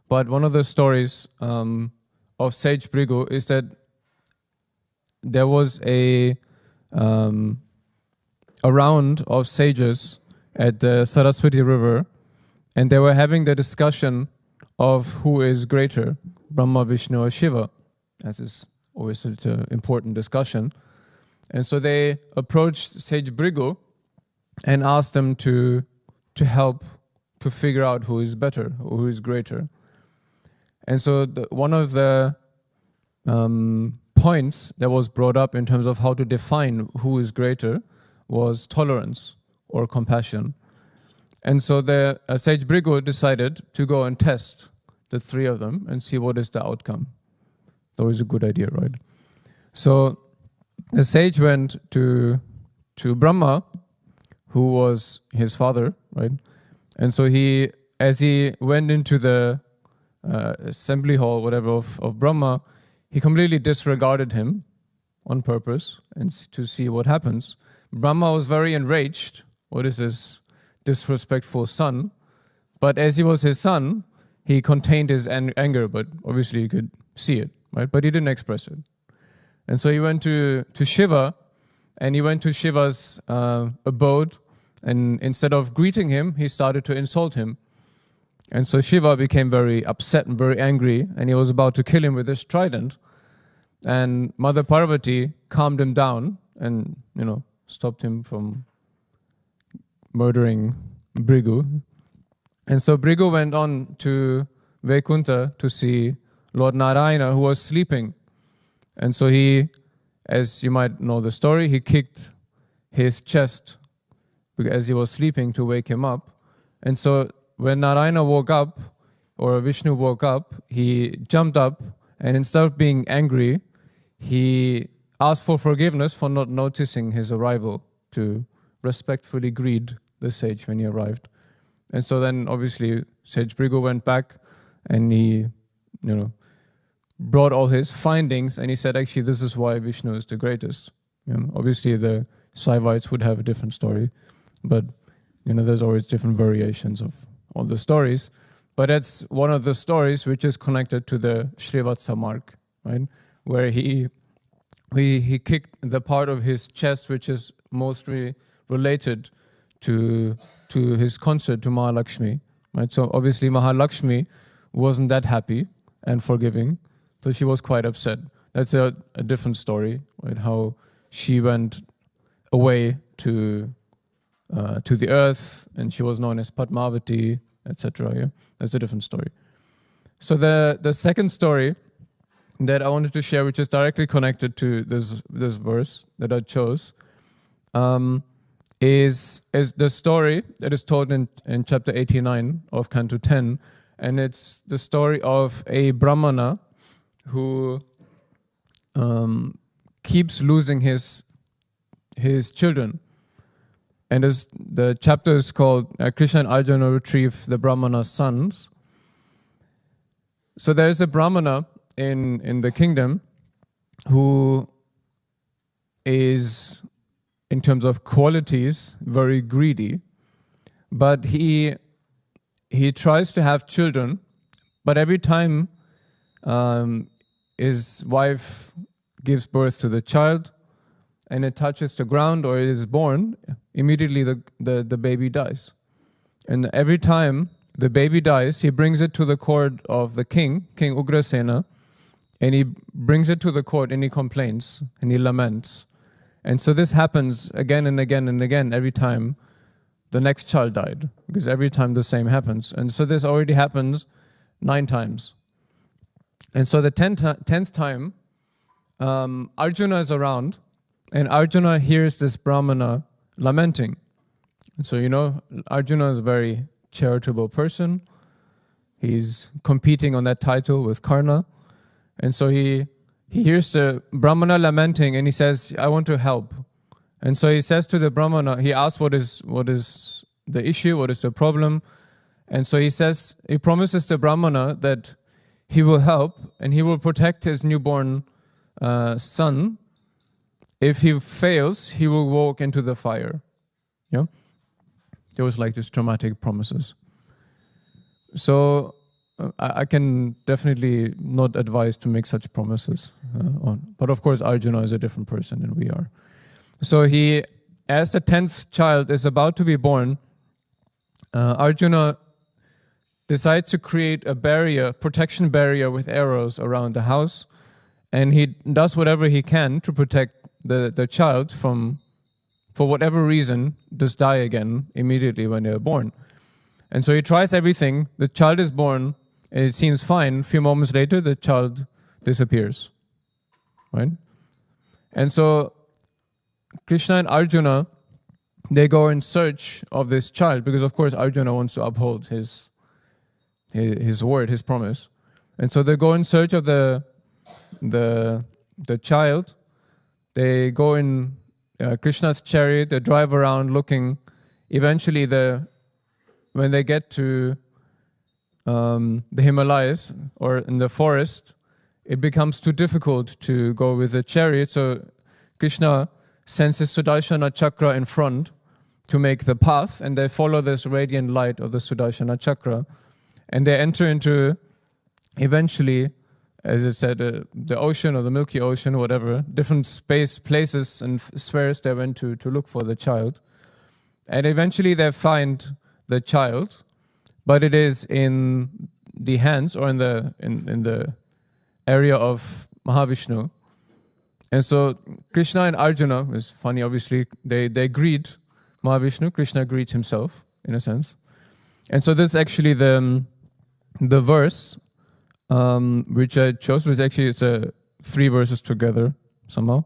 But one of the stories of Sage Brigu is that there was a round of sages at the Saraswati River, and they were having the discussion of who is greater, Brahma, Vishnu, or Shiva, as is always such an important discussion. And so they approached Sage Brigu and asked them to help to figure out who is better or who is greater. And so one of the points that was brought up in terms of how to define who is greater was tolerance or compassion. And so the Sage Brigu decided to go and test the three of them and see what is the outcome. That was a good idea, right? So the sage went to Brahma, who was his father, right? And so as he went into the assembly hall, whatever, of Brahma, he completely disregarded him on purpose and to see what happens. Brahma was very enraged. What is this disrespectful son? But as he was his son, he contained his anger, but obviously you could see it, right? But he didn't express it. And so he went to Shiva, and he went to Shiva's abode, and instead of greeting him, he started to insult him. And so Shiva became very upset and very angry, and he was about to kill him with his trident. And Mother Parvati calmed him down and, stopped him from murdering Brigu. And so Brigu went on to Vaikunta to see Lord Narayana, who was sleeping. And so he, as you might know the story, he kicked his chest as he was sleeping to wake him up. And so when Narayana woke up, or Vishnu woke up, he jumped up, and instead of being angry, he asked for forgiveness for not noticing his arrival, to respectfully greet the sage when he arrived. And so then obviously Sage Brigu went back and he, brought all his findings, and he said, actually, this is why Vishnu is the greatest. Obviously the Saivites would have a different story, but there's always different variations of all the stories. But that's one of the stories which is connected to the Srivatsa mark, right? Where he he kicked the part of his chest which is mostly related to his concert to Mahalakshmi. Right? So obviously Mahalakshmi wasn't that happy and forgiving, so she was quite upset. That's a different story, right? How she went away to the earth, and she was known as Padmavati, etc. Yeah, that's a different story. So the second story that I wanted to share, which is directly connected to this verse that I chose, is the story that is told in chapter 89 of Canto 10, and it's the story of a Brahmana who keeps losing his children. And the chapter is called Krishna and Arjuna Retrieve the Brahmana's Sons. So there is a Brahmana in the kingdom who is, in terms of qualities, very greedy, but he tries to have children, but every time his wife gives birth to the child and it touches the ground or it is born, immediately the baby dies. And every time the baby dies, he brings it to the court of the king, King Ugrasena, and he brings it to the court and he complains and he laments. And so this happens again and again and again every time the next child died, because every time the same happens. And so this already happens 9 times. And so the 10th time, Arjuna is around, and Arjuna hears this Brahmana lamenting. And so, Arjuna is a very charitable person. He's competing on that title with Karna. And so he hears the Brahmana lamenting, and he says, I want to help. And so he says to the Brahmana, he asks what is the issue, what is the problem. And so he promises the Brahmana that he will help and he will protect his newborn son. If he fails, he will walk into the fire. Yeah? There was like these dramatic promises. So I can definitely not advise to make such promises. But of course, Arjuna is a different person than we are. So as the 10th child is about to be born, Arjuna decides to create a protection barrier with arrows around the house, and he does whatever he can to protect the child from, for whatever reason, just die again immediately when they are born. And so he tries everything. The child is born, and it seems fine. A few moments later, the child disappears. Right? And so Krishna and Arjuna, they go in search of this child, because of course Arjuna wants to uphold his word, his promise. And so they go in search of the child. They go in Krishna's chariot, they drive around looking. Eventually, when they get to the Himalayas or in the forest, it becomes too difficult to go with the chariot. So Krishna sends his Sudarshana Chakra in front to make the path, and they follow this radiant light of the Sudarshana Chakra. And they enter into, eventually, as it said, the ocean or the Milky Ocean, whatever, different places and spheres they went to look for the child. And eventually they find the child, but it is in the hands or in the area of Mahavishnu. And so Krishna and Arjuna, is funny obviously, they greet Mahavishnu. Krishna greets himself, in a sense. And so this is actually the verse which I chose, which actually it's 3 verses together somehow.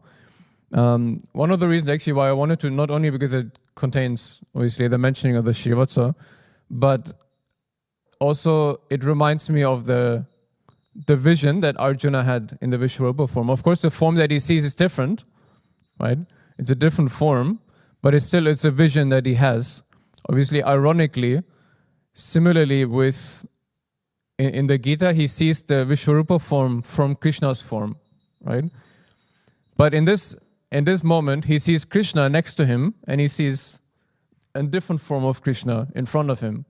One of the reasons actually why I wanted to, not only because it contains obviously the mentioning of the Srivatsa, but also it reminds me of the vision that Arjuna had in the Vishwarupa form. Of course, the form that he sees is different, right? It's a different form, but it's a vision that he has. Obviously, ironically, similarly in the Gita, he sees the Vishwarupa form from Krishna's form, right? But in this moment, he sees Krishna next to him, and he sees a different form of Krishna in front of him,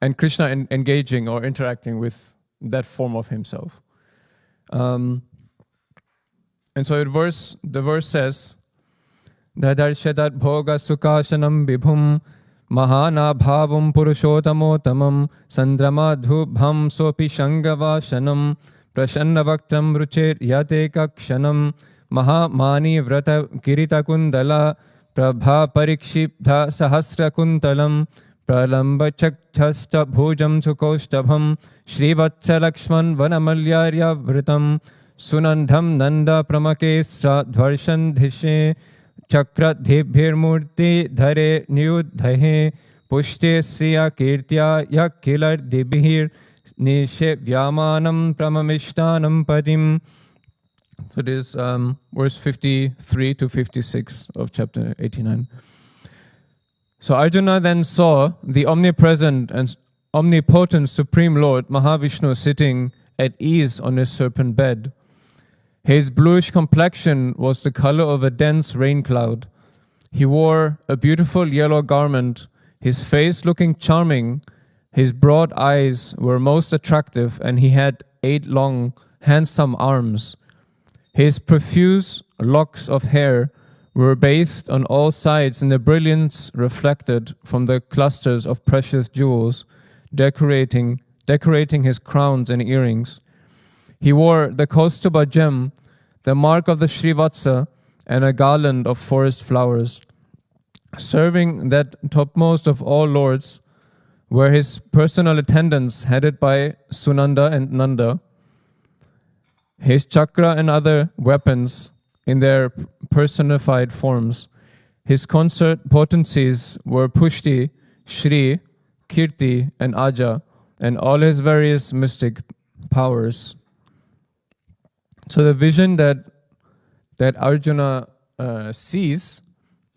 and Krishna engaging or interacting with that form of himself. And And so the verse says, Dadarshadat bhoga sukashanam vibhum mahana bhavam purushotamotamam sandramadhubham sopi shangavashanam prashanna bhaktam ruchet yate kakshanam mahamani vrata kirita kundala prabha parikshibdha sahasra kuntalam pralamba chakchasta bhujam sukoshtabham Srivatsa Lakshman Vanamalyarya Vritam Sunandham Nanda Pramakesra Dvarshan Dhishe Chakra Dhibhir Murti Dhare Niyudhahe Pushte Sriya Kirtya Yakilar Dibhir Nishe Vyamanam Pramamishtanam Padim. So this is verse 53 to 56 of chapter 89. So Arjuna then saw the omnipresent and omnipotent Supreme Lord Mahavishnu sitting at ease on his serpent bed. His bluish complexion was the color of a dense rain cloud. He wore a beautiful yellow garment, his face looking charming, his broad eyes were most attractive, and he had 8 long, handsome arms. His profuse locks of hair were bathed on all sides in the brilliance reflected from the clusters of precious jewels decorating his crowns and earrings. He wore the Kaustuba gem, the mark of the Srivatsa, and a garland of forest flowers. Serving that topmost of all lords were his personal attendants headed by Sunanda and Nanda. His chakra and other weapons in their personified forms. His consort potencies were Pushti, Shri, Kirti, and Aja, and all his various mystic powers. So the vision that Arjuna sees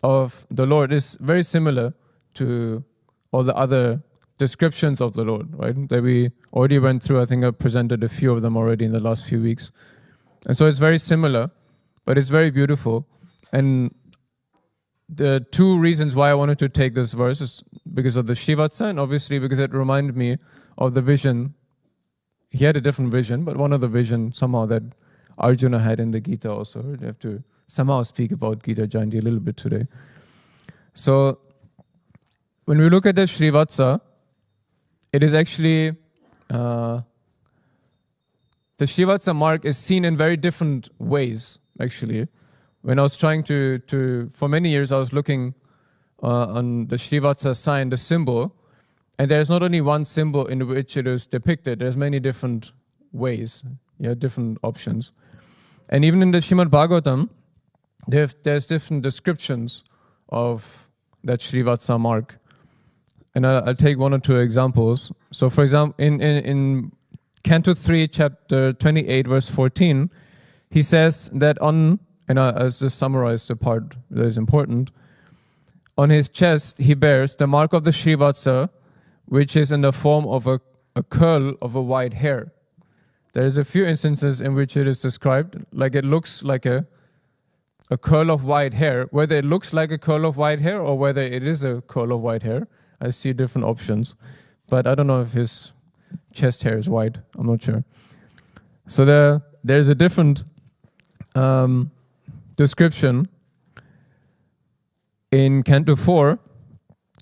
of the Lord is very similar to all the other descriptions of the Lord, right? That we already went through. I think I presented a few of them already in the last few weeks. And so it's very similar, but it's very beautiful. And the 2 reasons why I wanted to take this verse is because of the Srivatsa, and obviously because it reminded me of the vision. He had a different vision, but one of the vision somehow that Arjuna had in the Gita also. We have to somehow speak about Gita Jayanti a little bit today. So when we look at the Srivatsa, it is actually the Srivatsa mark is seen in very different ways, actually. When I was trying to for many years, I was looking on the Srivatsa sign, the symbol, and there's not only one symbol in which it is depicted, there's many different ways, different options. And even in the Srimad Bhagavatam, there's different descriptions of that Srivatsa mark. And I'll take 1 or 2 examples. So for example, in Canto 3, chapter 28, verse 14, he says that and I'll just summarize the part that is important. On his chest, he bears the mark of the Srivatsa, which is in the form of a curl of a white hair. There is a few instances in which it is described like it looks like a curl of white hair. Whether it looks like a curl of white hair or whether it is a curl of white hair, I see different options. But I don't know if his chest hair is white. I'm not sure. So there's a different description in Canto 4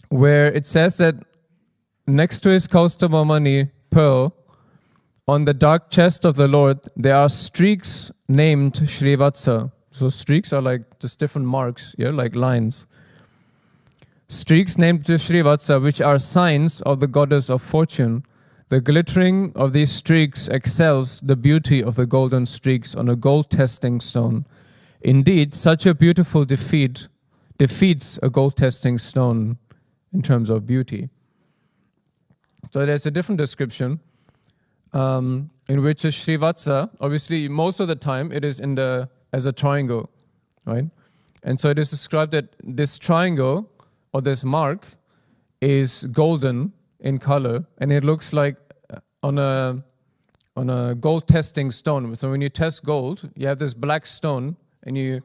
where it says that next to his Kaustubhamani pearl, on the dark chest of the Lord, there are streaks named Srivatsa. So streaks are like just different marks, like lines. Streaks named Srivatsa, which are signs of the goddess of fortune. The glittering of these streaks excels the beauty of the golden streaks on a gold testing stone. Indeed, such a beautiful defeats a gold testing stone in terms of beauty. So there's a different description in which a Srivatsa, obviously most of the time it is as a triangle, right? And so it is described that this triangle or this mark is golden in color, and it looks like on a gold testing stone. So when you test gold, you have this black stone, and you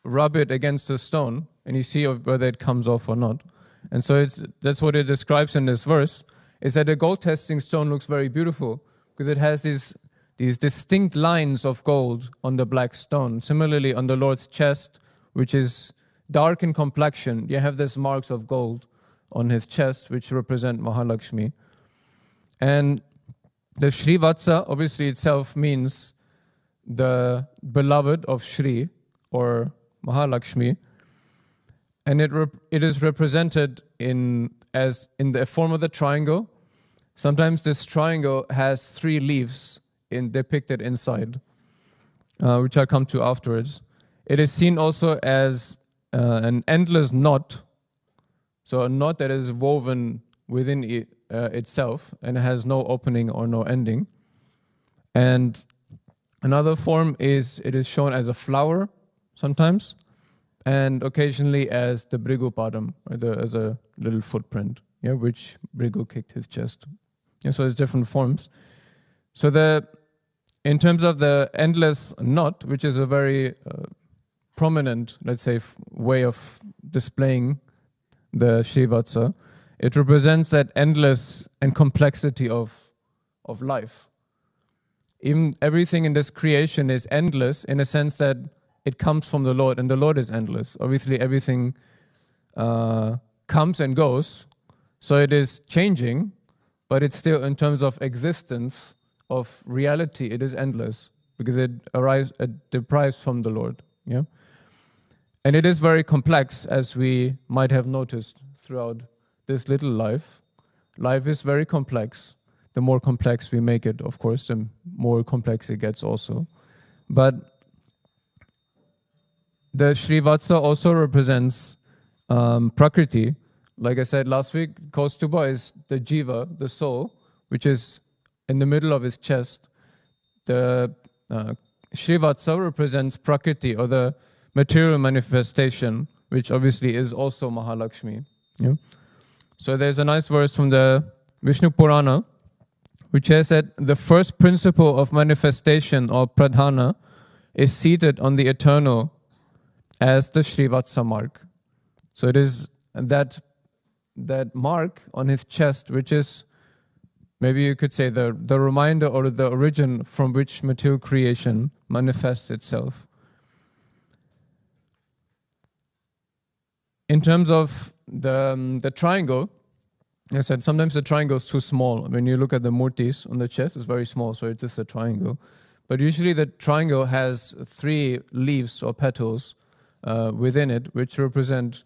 rub it against the stone, and you see whether it comes off or not. And so that's what it describes in this verse, is that the gold testing stone looks very beautiful because it has these distinct lines of gold on the black stone. Similarly, on the Lord's chest, which is dark in complexion, you have these marks of gold on his chest, which represent Mahalakshmi. And the Srivatsa, obviously itself means the beloved of Shri, or Mahalakshmi. And it is represented in the form of the triangle. Sometimes this triangle has 3 leaves depicted inside, which I'll come to afterwards. It is seen also as an endless knot, so a knot that is woven within itself and has no opening or no ending. And another form is it is shown as a flower sometimes, and occasionally as the Bhrigupadam, as a little footprint, which Bhrigu kicked his chest. So it's different forms. So in terms of the endless knot, which is a very prominent, let's say, way of displaying the Srivatsa, it represents that endless and complexity of life. Even everything in this creation is endless in a sense that it comes from the Lord, and the Lord is endless. Obviously, everything comes and goes, so it is changing, but it's still, in terms of existence, of reality, it is endless, because it derives from the Lord. Yeah? And it is very complex, as we might have noticed throughout this little life. Life is very complex. The more complex we make it, of course, the more complex it gets also. But the Srivatsa also represents Prakriti. Like I said last week, Kaustuba is the jiva, the soul, which is in the middle of his chest. The Srivatsa represents Prakriti, or the material manifestation, which obviously is also Mahalakshmi. Yeah? So there's a nice verse from the Vishnu Purana, which says that the first principle of manifestation, or pradhana, is seated on the eternal as the Srivatsa mark. So it is that mark on his chest, which is, maybe you could say, the reminder or the origin from which material creation manifests itself. In terms of the triangle, I said sometimes the triangle is too small. When you look at the murtis on the chest, it's very small, so it's just a triangle. But usually the triangle has 3 leaves or petals within it, which represent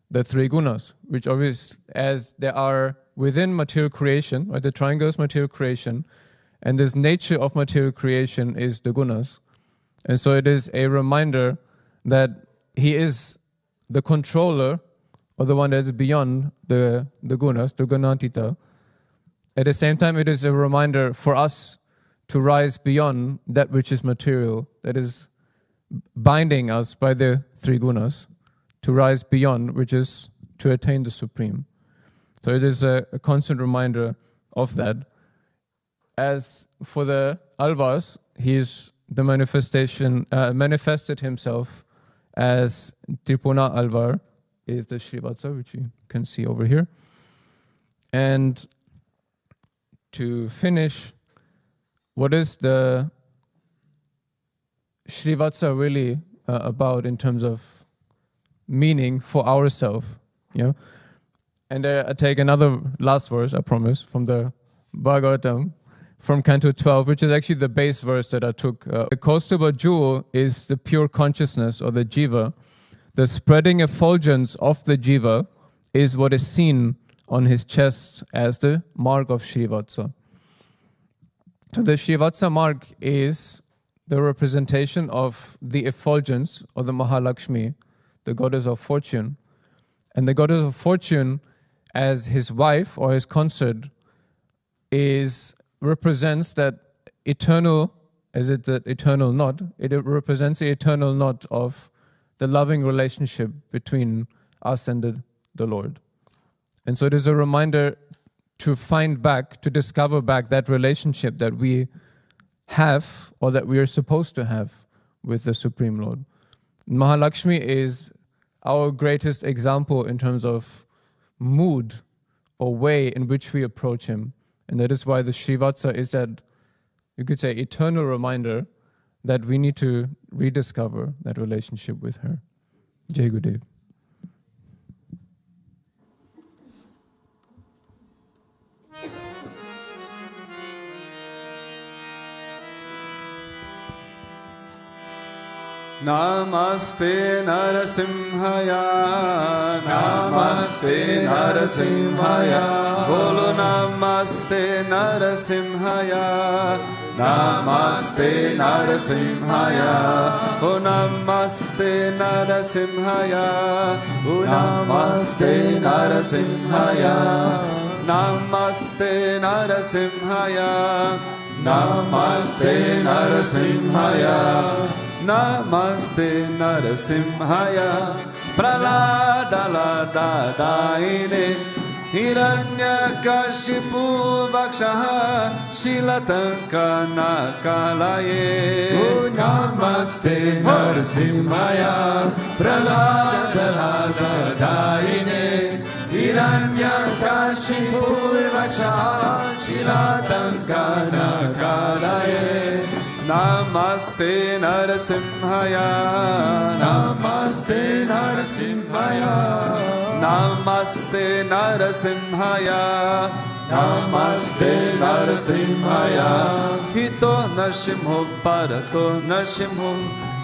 the 3 gunas, which obviously, as they are within material creation, right? The triangle is material creation, and this nature of material creation is the gunas. And so it is a reminder that he is the controller, or the one that is beyond the gunas, the gunatita. At the same time, it is a reminder for us to rise beyond that which is material, that is binding us by the 3 gunas, to rise beyond, which is to attain the supreme. So it is a constant reminder of that. As for the Alvars, he is the manifestation, manifested himself as Tripuna Alvar, is the Srivatsa, which you can see over here. And to finish, what is the Srivatsa really about in terms of meaning for ourselves? And I take another last verse, I promise, from the Bhagavatam, from Canto 12, which is actually the base verse that I took. The Kaustuba jewel is the pure consciousness, or the jiva. The spreading effulgence of the jiva is what is seen on his chest as the mark of Srivatsa. So the Srivatsa mark is the representation of the effulgence, or the Mahalakshmi, the goddess of fortune. And the goddess of fortune, as his wife or his consort, represents that eternal, as it's the eternal knot, it represents the eternal knot of the loving relationship between us and the Lord. And so it is a reminder to find back, to discover back that relationship that we have, or that we are supposed to have, with the Supreme Lord. Mahalakshmi is our greatest example in terms of mood or way in which we approach him. And that is why the Srivatsa is that you could say, eternal reminder that we need to rediscover that relationship with her. Jai Gurudev. Namaste Narasimhaya, Namaste Narasimhaya, Bolo Namaste Narasimhaya, Namaste Narasimhaya, O Namaste Narasimhaya, O Namaste Narasimhaya, Namaste Narasimhaya, Namaste Narasimhaya, Namaste Narasimhaya, Pralada Lada Daine, Hiranyakashipu Vakshaha, Shilatanka Nakalaye. Oh, Namaste Narasimhaya, Pralada Lada Daine, Hiranyakashipu Vakshaha, Shilatanka Nakalaye. Namaste Narasimhaya, Namaste Narasimhaya, Namaste Narasimhaya, Namaste Narasimhaya, Hito Narsimho Parato Narsimho,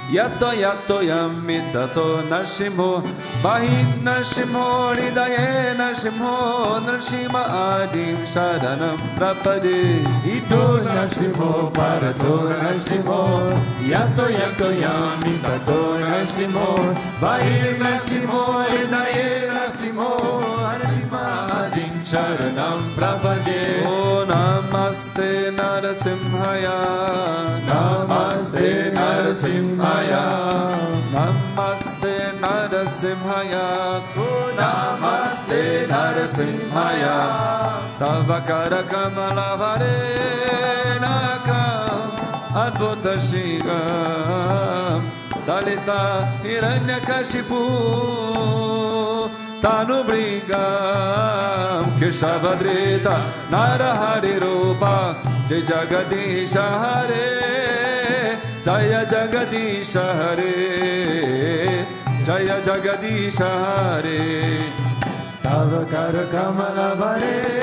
Yato Yato Yamitato Narsimho, Bahin Narsimho, Hridaye Narsimho, Narsimha Adim Sharanam Prapade. Ito Narsimho Parato Narsimho, Yato Yato Yamitato Narsimho, Bahir Narsimho, Hridaye Narsimho, Narsimha Adim Sharanam Prapade. Oh, Namaste Narasimhaya, Namaste Narasimhaya, Namaste Narasimhaya, Oh, Namaste Narasimhaya, Tavakara Kamala Varenakam Adbhuta Shigam Dalita Hiranyakashipu Tanubrigam Keshavadrita Narahari Rupa Jai Jagadisha Hare Jaya Jagadisha Hare Jaya Jagadisha Hare. Tavakara Kamala Varenakam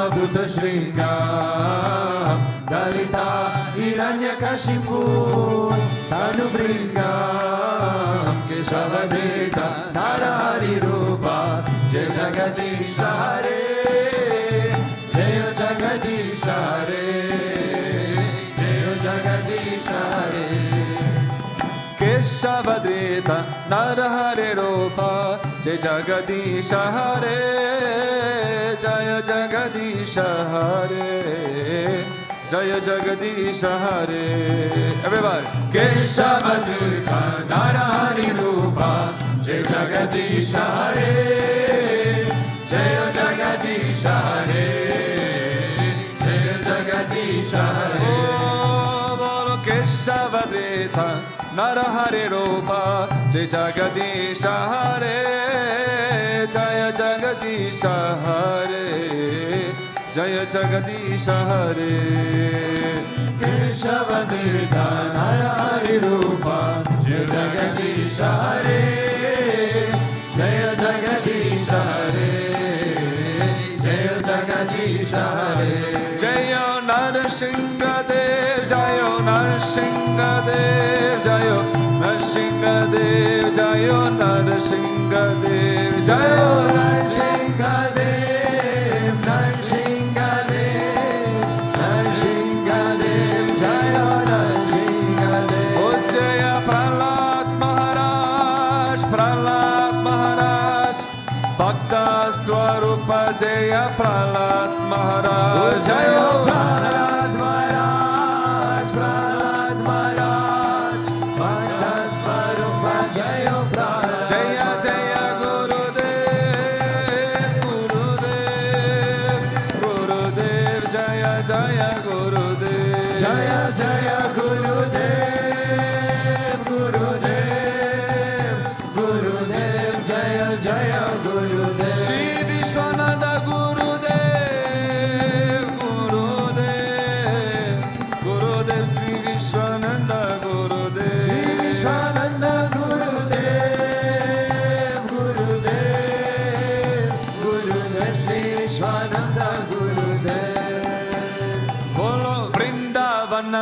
Adbhuta Shringam Dalita Hiranyakashipu Tanubringam Keshavadrita Narahari Rupa Jai Jagadisha Hare Jai Jagadisha Hare Jai Jagadisha Hare. Keshavadrita Narahari Rupa Jai Jagadisha Hare Jaya Jagadisha Hare Jaya Jagadisha Hare. Everybody. Keshavadrita Narahari Rupa Jai Jagadisha Hare Jai Jagadisha Hare Jai Jagadisha Hare. Oh, Bolo Keshavadrita Narahari Rupa Jai Jagadisha Hare Jaya Jagadisha Hare Jaya Jagadisha Hare. Keshavadrita Narahari Rupa Jai Jagadisha Hare Jai Jagadisha Hare Jai Jagadisha Hare. Jayo Narsingadev, Jayo Narsingadev, Jayo Narsingadev, Jayo Narsingadev, Jayo Narsingadev, Narsingadev, Narsingadev, Jayo Narsingadev. Oh Jaya Prahlad Maharaj, Prahlad Maharaj, Bhakta Swarupa Jaya Prahlad Maharaj, Jayo Prahlad Maharaj, Prahlad Maharaj, Bhakta Swarupa Jayo Prahlad. Jaya Jaya Gurudev, Gurudev, Gurudev, Jaya Jaya Gurudev, Jaya Jaya Gurudev, Gurudev, Gurudev, Jaya Jaya Gurudev. Sri Vishwananda Gurudev, Gurudev.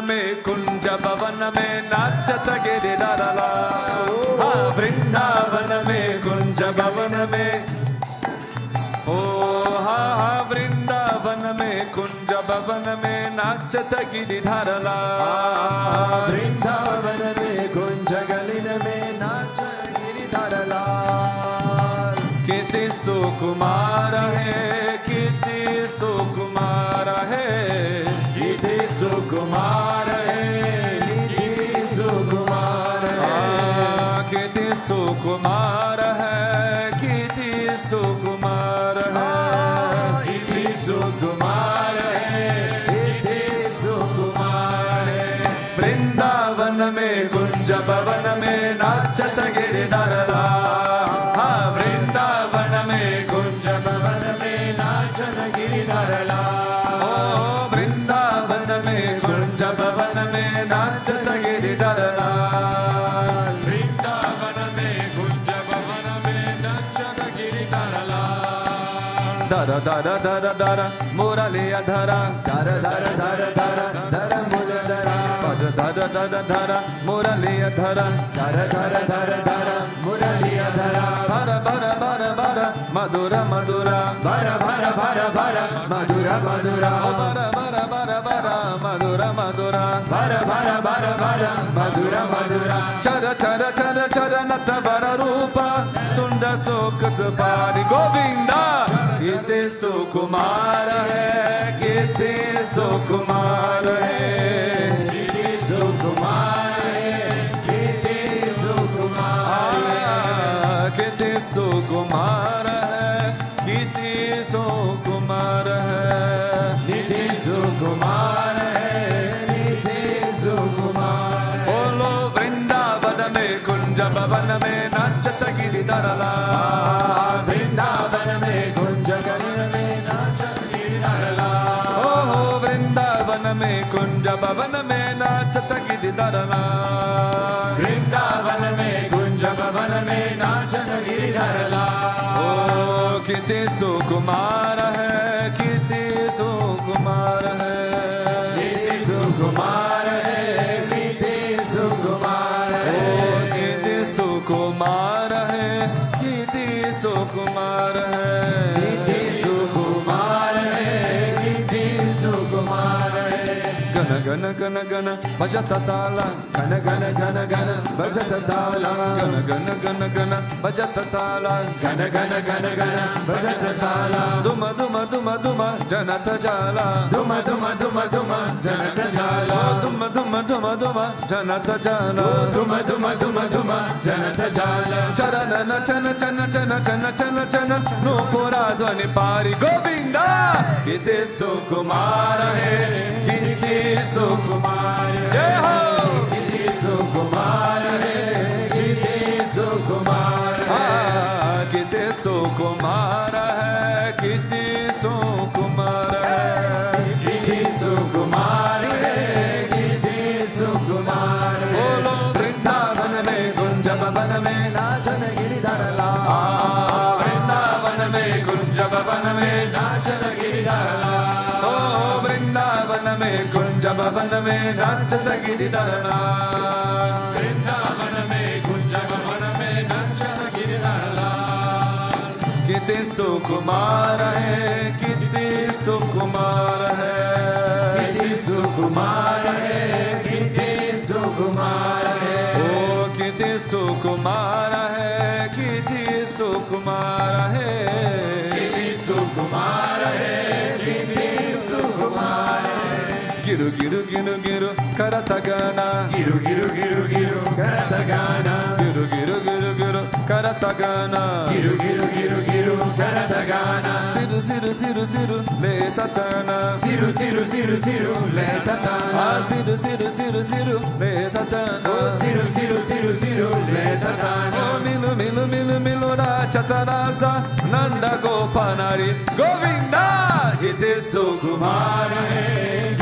में कुंज भवन में नाचत गिरिधरला वृंदावन में कुंज भवन में ओ वृंदावन में कुंज भवन में नाचत गिरिधरला वृंदावन में कुंज गलिन में नाचत गिरिधरला किति सुकुमार है किति सुकुमार है किति सुकुमार है किति सुकुमार है किति सुकुमार है किति सुकुमार है किति सुकुमार है किति सुकुमार है वृंदावन में कुंज भवन में नाचत गिरिधरला वृंदावन में कुंज भवन में नाचत गिरिधरला वृंदावन में कुंज भवन में नाचत गिरिधरला वृंदावन में कुंज भवन में नाचत गिरिधरला दर दर दर दर मुरलिया धरा धर धर धर धर धर मुरधरा धर धर धर मुरलिया धरा धर धर धर धर मुरलिया धरा भर भर भर भर मधुर मधुरा भर भर भर भर मधुर मधुरा भर भर भर भर मधुर मधुरा भर भर भर भर मधुर मधुरा चर चर चर चर नत वर रूप सुंदर सुखत पारि गोविंदा किते सुकुमार है किते सुकुमार है किति सुकुमार है किति सुकुमार है किते सुकुमार है किते सुकुमार है निधि सुकुमार है निधि सुकुमार बोलो वृंदावन में कुंज भवन में नाचत गिरिधरला वृंदावन में कुंज गलिन में नाचत गिरिधरला ओहो वृंदावन में कुंज भवन में नाचत गिरिधरला वृंदावन में कुंज भवन में नाचत गिरिधरला ओ किति सुकुमार है किति सुकुमार है किति सुकुमार है किति सुकुमार है किति सुकुमार है किति सुकुमार है किति सुकुमार है किति सुकुमार है गण गण गण गण भजत ताला घन घन घन घन भजत ताला गण गण गण गण भजत ताला घन घन घन घन भजत ताला दुम दुम दुम दुम जनत जाला धुम धुम धुम धुम जनत जाला दुम दुम दुम दुम जनत जाला धुम धुम धुम धुम जनत जाला चरण चन चन चन चन चन चन नूपुरा ध्वनि पारि गोविंदा किते सुकुमार है किते सुकुमार जय हो किति सुकुमार है किति सुकुमार है किते सुकुमार है किते सुकुमार है किति सुकुमार है किति सुकुमार है बोलो वृंदावन में कुंज भवन में नाचन गिरिधरला वृंदावन में कुंज भवन में नाचन गिरिधरला ओ वृंदावन में कुंज भवन में नाचत गिरिधरला वृंदावन में कुंज भवन में नाचन गिरिधरला किति सुकुमार है किति सुकुमार है किति सुकुमार है किति सुकुमार है ओ किति सुकुमार है किति सुकुमार है किति सुकुमार है किति सुकुमार है गिरु गिरु गिरु गिरु करत गाना गिरु गिरु गिरु गिरु करत गाना गिरु गिरु गिरु गिरु करत गाना गिरु गिरु गिरु गिरु करत गाना सिरु सिरु सिरु सिरु लेत ताना सिरु सिरु सिरु सिरु लेत ताना सिरु सिरु सिरु सिरु लेत ताना ओ सिरु सिरु सिरु सिरु लेत ताना मिलु मिलु मिलु मिलु राचतरासा नंद गोपनारी गोविंदा किते सुकुमार है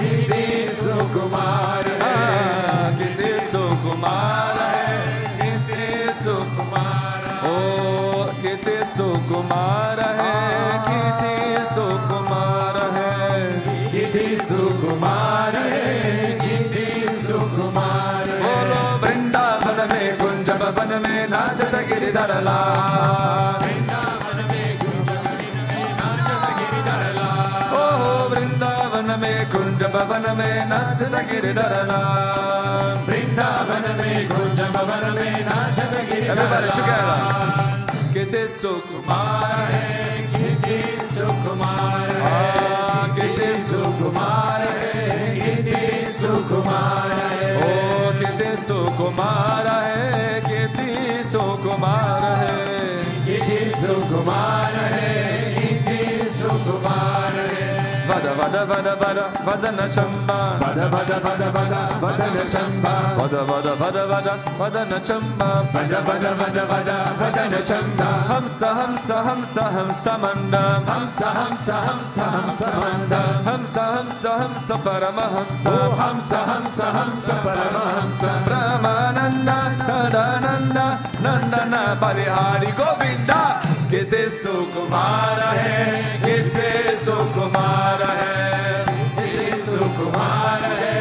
किति सुकुमार है किते सुकुमार है किते सुकुमार ओ किते सुकुमार है किते सुकुमार है किति सुकुमार है किति भवन में नाचता गिरधरला वृंदावन में कुंज भवन में नाचत गिरधरला Everybody together कितने सुकुमार है कितने सुकुमार है कितने सुकुमार है कितने सुकुमार है ओ कितने सुकुमार है कितने सुकुमार है कितने सुकुमार है कितने सुकुमार है वद वद वद वद वदन चंबा वद वद वद वद वदन चंबा वद वद वद वद वदन चंबा वद वद वद वद वदन चंबा हंस हंस हंस हंस मंदा हंस हंस हंस हंस मंद हंस हंस हंस परमहंस ओ हंस हंस हंस परमहंस ब्रह्मानंद सदानंद नंदन परिहारी गोविंदा कितने सुकुमार है कितने सुकुमार है कितने सुकुमार है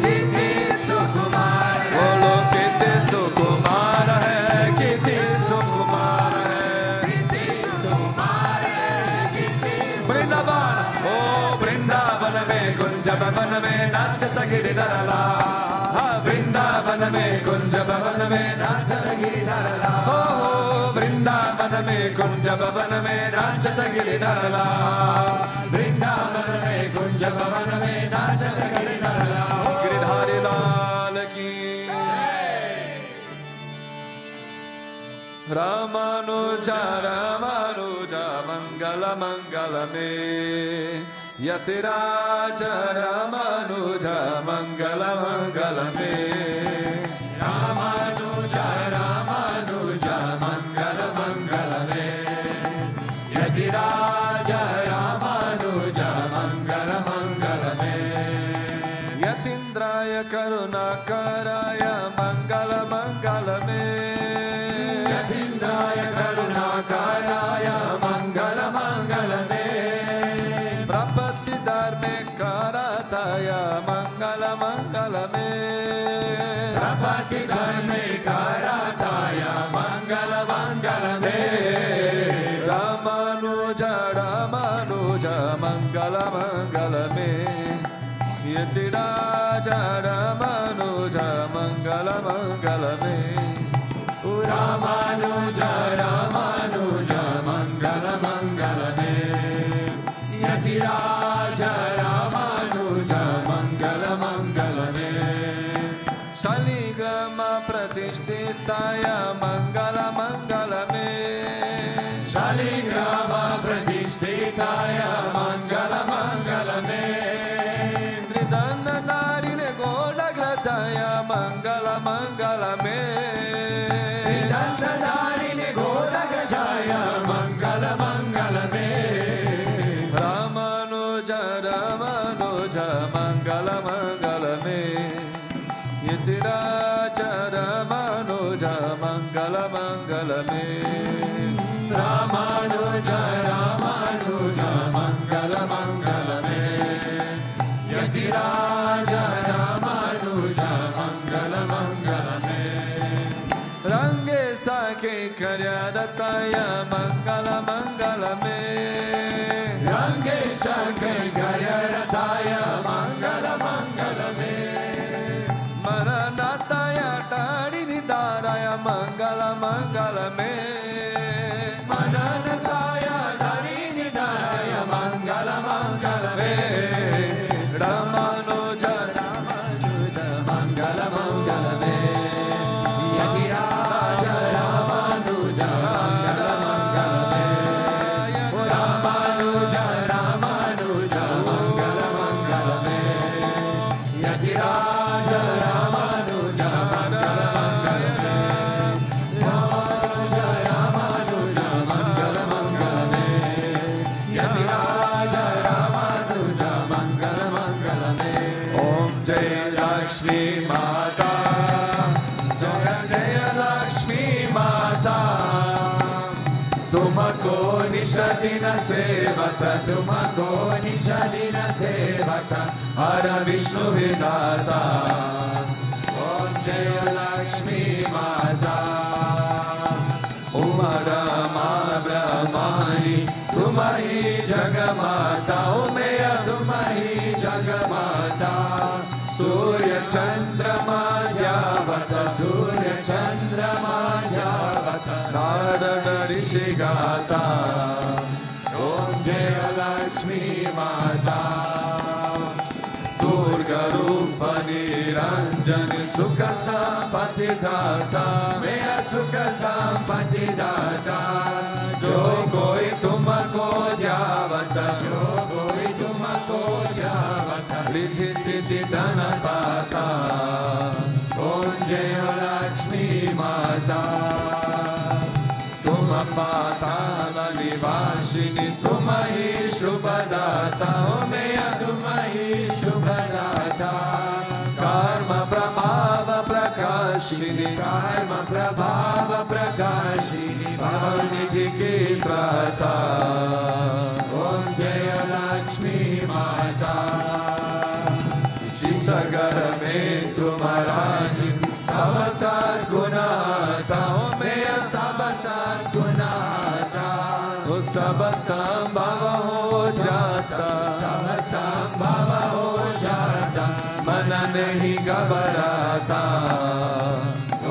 कितने सुकुमार है बोलो कितने सुकुमार है कितने सुकुमार है कितने सुकुमार है कितने वृंदावन ओ वृंदावन में कुंज भवन में नाचत गिरधरला वृंदावन में कुंज भवन में नाचत गिरधरला हो वृंदावन में कुंज भवन में नाचत गिरधरला वृंदावन में कुंज भवन में नाचत गिरधरला गिरधारी लाल की रामानुजा रामानुजा मंगल मंगल में यतिराज रामानुजा मंगल मंगल में रामानुजा रामानुजा मंगल मंगल में यतिराज रामानुजा मंगल मंगल में यतीन्द्राय करुणाकराय मंगल मंगल में यतीन्द्राय करुणाकराय मंगल मंगल में प्रपत्ति धार्मिकाराय मंगल मंगल में प्रपत्ति धार्मिकाराय मंगल मंगल में रामानुजा रामानुजा मंगल मंगल में यतिराज रामानुजा मंगल मंगल में रामानुजा रामानुजा मंगल मंगल में यतिराज रामानुजा मंगल मंगल में शालिग्राम प्रतिष्ठिताय मंगल मंगल में शालिग्राम प्रतिष्ठिताय मंगल मंगल में त्रिदंड नारिणे गोलग्रजाय मंगल मंगल में दंडधारिणि घोरगजाय मंगल मंगल में रामानुजा रामानुजा मंगल मंगल में यतिराज रामानुजा मंगल मंगल में रामानुजा रामानुजा मंगल मंगल में यतिराज रामानुजा मंगल मंगल में रंगे साखे कर्यादताय मंगल मंगल में रंगे शंखे गयरताय मंगल मंगल में मरणताय तारिणि दाराय मंगल मंगल में मननताय धरिणि दाराय मंगल मंगल में रामानुजा रामानुजा मंगल मंगल में यतिराज रामानुजा मंगल मंगल में रामानुजा रामानुजा मंगल मंगल में यतिराज रामानुजा मंगल मंगल में रामानुजा मंगल मंगल में यतिराज रामानुजा मंगल मंगल में ओम जय लक्ष्मी माता जय लक्ष्मी माता तुमको निषदिन सेवत तुमको निषदिन सेवत हर विष्णु विधाता ओम जय लक्ष्मी माता उमा रमा ब्रह्माणी तुम ही जगमाता उमेय तुम ही जगमाता Shigata Om Jaya Lakshmi Mata Durga Rupa Niranjani Sukha Sampati Data Meya Sukha Sampati Data Jo koi tumko dhyavata Jo koi tumko dhyavata Riddhi Siddhi Dana Pata Om Jaya Lakshmi Mata Tuma Patala Nivashini Tumahi Shubhadata Omeya Tumahi Shubhadata Karma Prabhava Prakashini Karma Prabhava Prakashini Bhavanidhi Ki Trata Om Jaya Lakshmi Mata Chisagara Mein Tumaraji Sabasat Gunata Omeya Sabasat Gunata O Sabasambhava Ho Jata Sabasambhava Ho Jata Mana Nahi Gabarata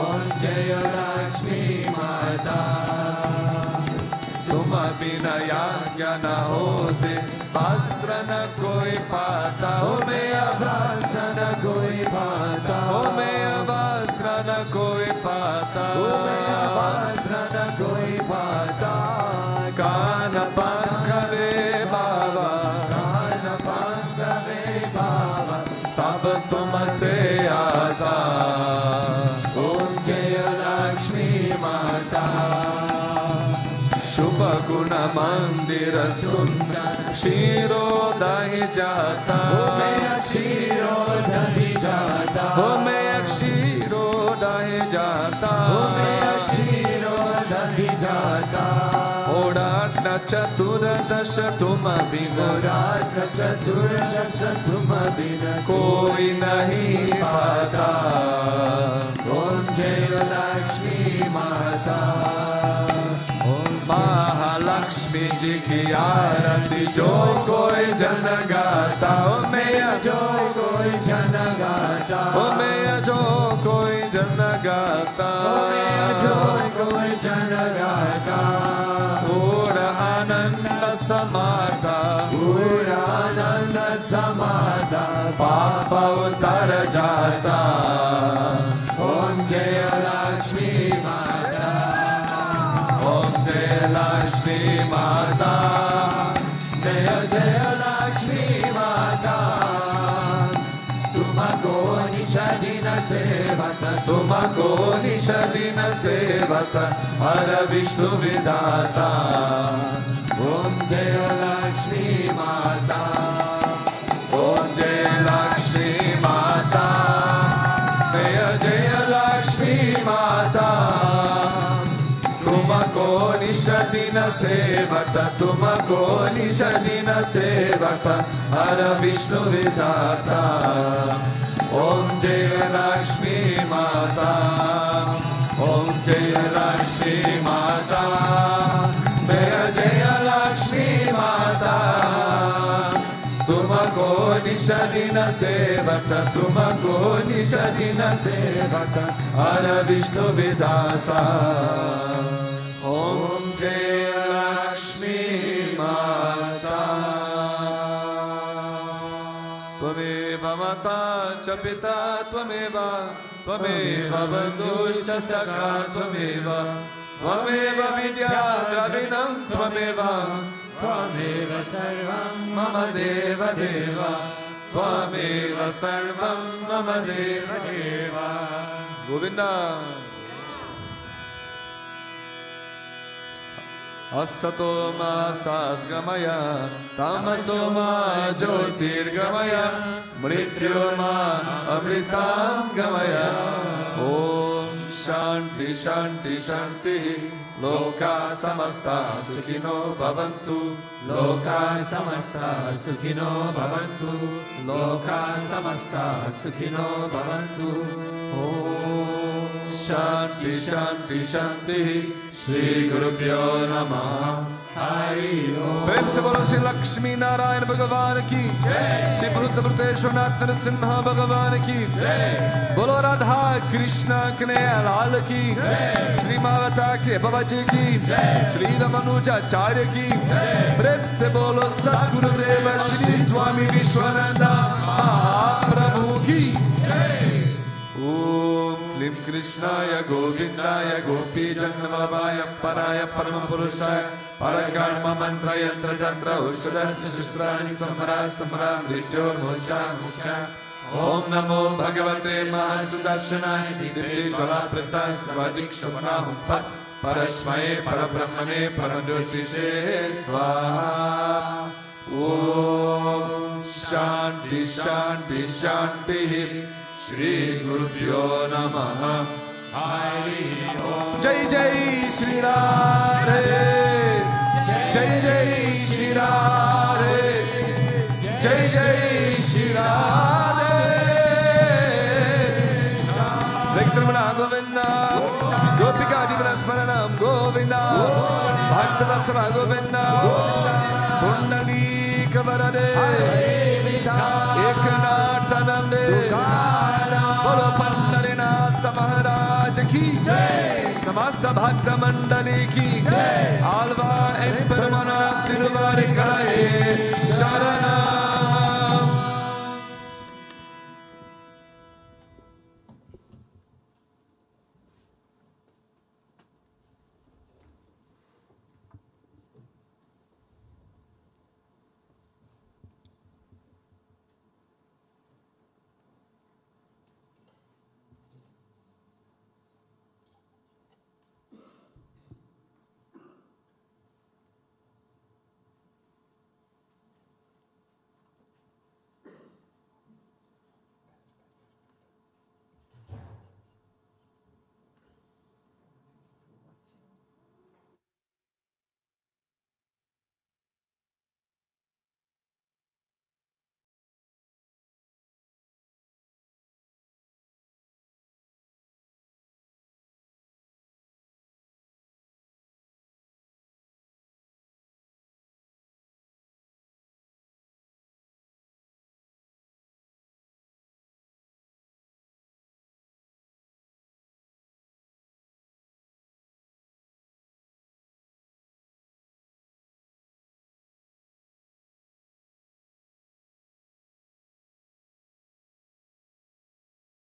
Om Jaya Lakshmi Mata Tuma Bina Yagya Na Hote Vastra Na Koi Pata Omeya Vastra Na Koi Pata Omeya Vastra Na Koi Pata Omeya Vastra Na Koi Pata Kana Pankave Baba Kana Pankave Baba Sab Tuma Se Aata Om Jaya Lakshmi Mata Shubha Guna Mandira Sundar Kshiro Dahi Jata Omeya Kshiro Dahi Jata Omeya Kshiro Dahi Jata Omeya Kshiro Dahi Jata Odatna Chaturdasha Tuma Bina Odatna Chaturdasha Tuma Bina Koi Nahi Pata Om Jaya Lakshmi Mata Mahalakshmi Ji ki Arati Jo koi jana gata Omeya Jo koi jana gata Omeya Jo koi jana gata Omeya Jo koi jana gata Pura Ananda Samartha Pura Ananda Samartha Papa Uttara Jata Om Jaya Lakshmi Mata Om Jaya Lakshmi Mata Jaya Jaya Lakshmi Mata Tumako Nishadina Sevata Tumako Nishadina Sevata Hara Vishnu Vidata Om Jaya Lakshmi Mata Om Jaya Lakshmi Mata Jaya Jaya Lakshmi Mata Tumako Nishadina Sevata Tumako Nishadina Sevata Hara Vishnu Vidata Om Jaya Lakshmi Mata Om Jaya Lakshmi Mata Jaya Jaya Lakshmi Mata Tumako Nishadina Sevata Tumako Nishadina Sevata Hara Vishnu Vidata Om Jaya Lakshmi Mata Tvameva Mata Cha Pita Tvameva Tvameva Bandhuscha Sakha Tvameva Tvameva Vidya Dravinam Tvameva Tvameva Sarvam Mama Deva Deva Tvameva Sarvam Mama Deva Deva Govinda Asato ma sadgamaya tamaso ma jyotirgamaya mrityo ma amritam gamaya Om Shanti Shanti Shanti Loka samasta sukhino bhavantu Loka samasta sukhino bhavantu Loka samasta sukhino bhavantu Om Shanti Shanti Shanti Shri Guru Pyo Namaha प्रेम से बोलो श्री लक्ष्मी नारायण भगवान की, श्री भूतभृतेश्वरनाथ नरसिंह भगवान की, बोलो राधा कृष्ण कन्हैया लाल की, श्री माता के बाबा जी की, श्री रमानुजाचार्य की, प्रेम से बोलो सद्गुरुदेव श्री स्वामी विश्वानंदा महाप्रभु की। ओम क्लीं कृष्णाय गोविंदाय गोपी जन्मवाय पराय परम पुरुषाय परकर्म मंत्र यंत्र तंत्र औषधशस्त्राणि समरा समरा मृत्यो मोक्षा मोक्षा। ओम नमो भगवते महासुदर्शनाय दीप्ति ज्वाला प्रताप स्वादिक्षुमनाहुं परस्मै परब्रह्मणे परमज्योतिषे स्वाहा। ओम शांति शांति शांति। श्री गुरुभ्यो नमः। जय जय श्री राधे, जय जय श्री राधे, जय जय श्री राधे। वेंकटरमण गोविंदा, गोपिका स्मरणम गोविंदा, भक्तवत्सल गोविंदा, पुंडलीक वरदे एकनाथनम दे, बोलो पंढरीनाथ महाराज की जय, समस्त भक्त मंडली की जय। आलवा एम्परमना तिरुवारी कराए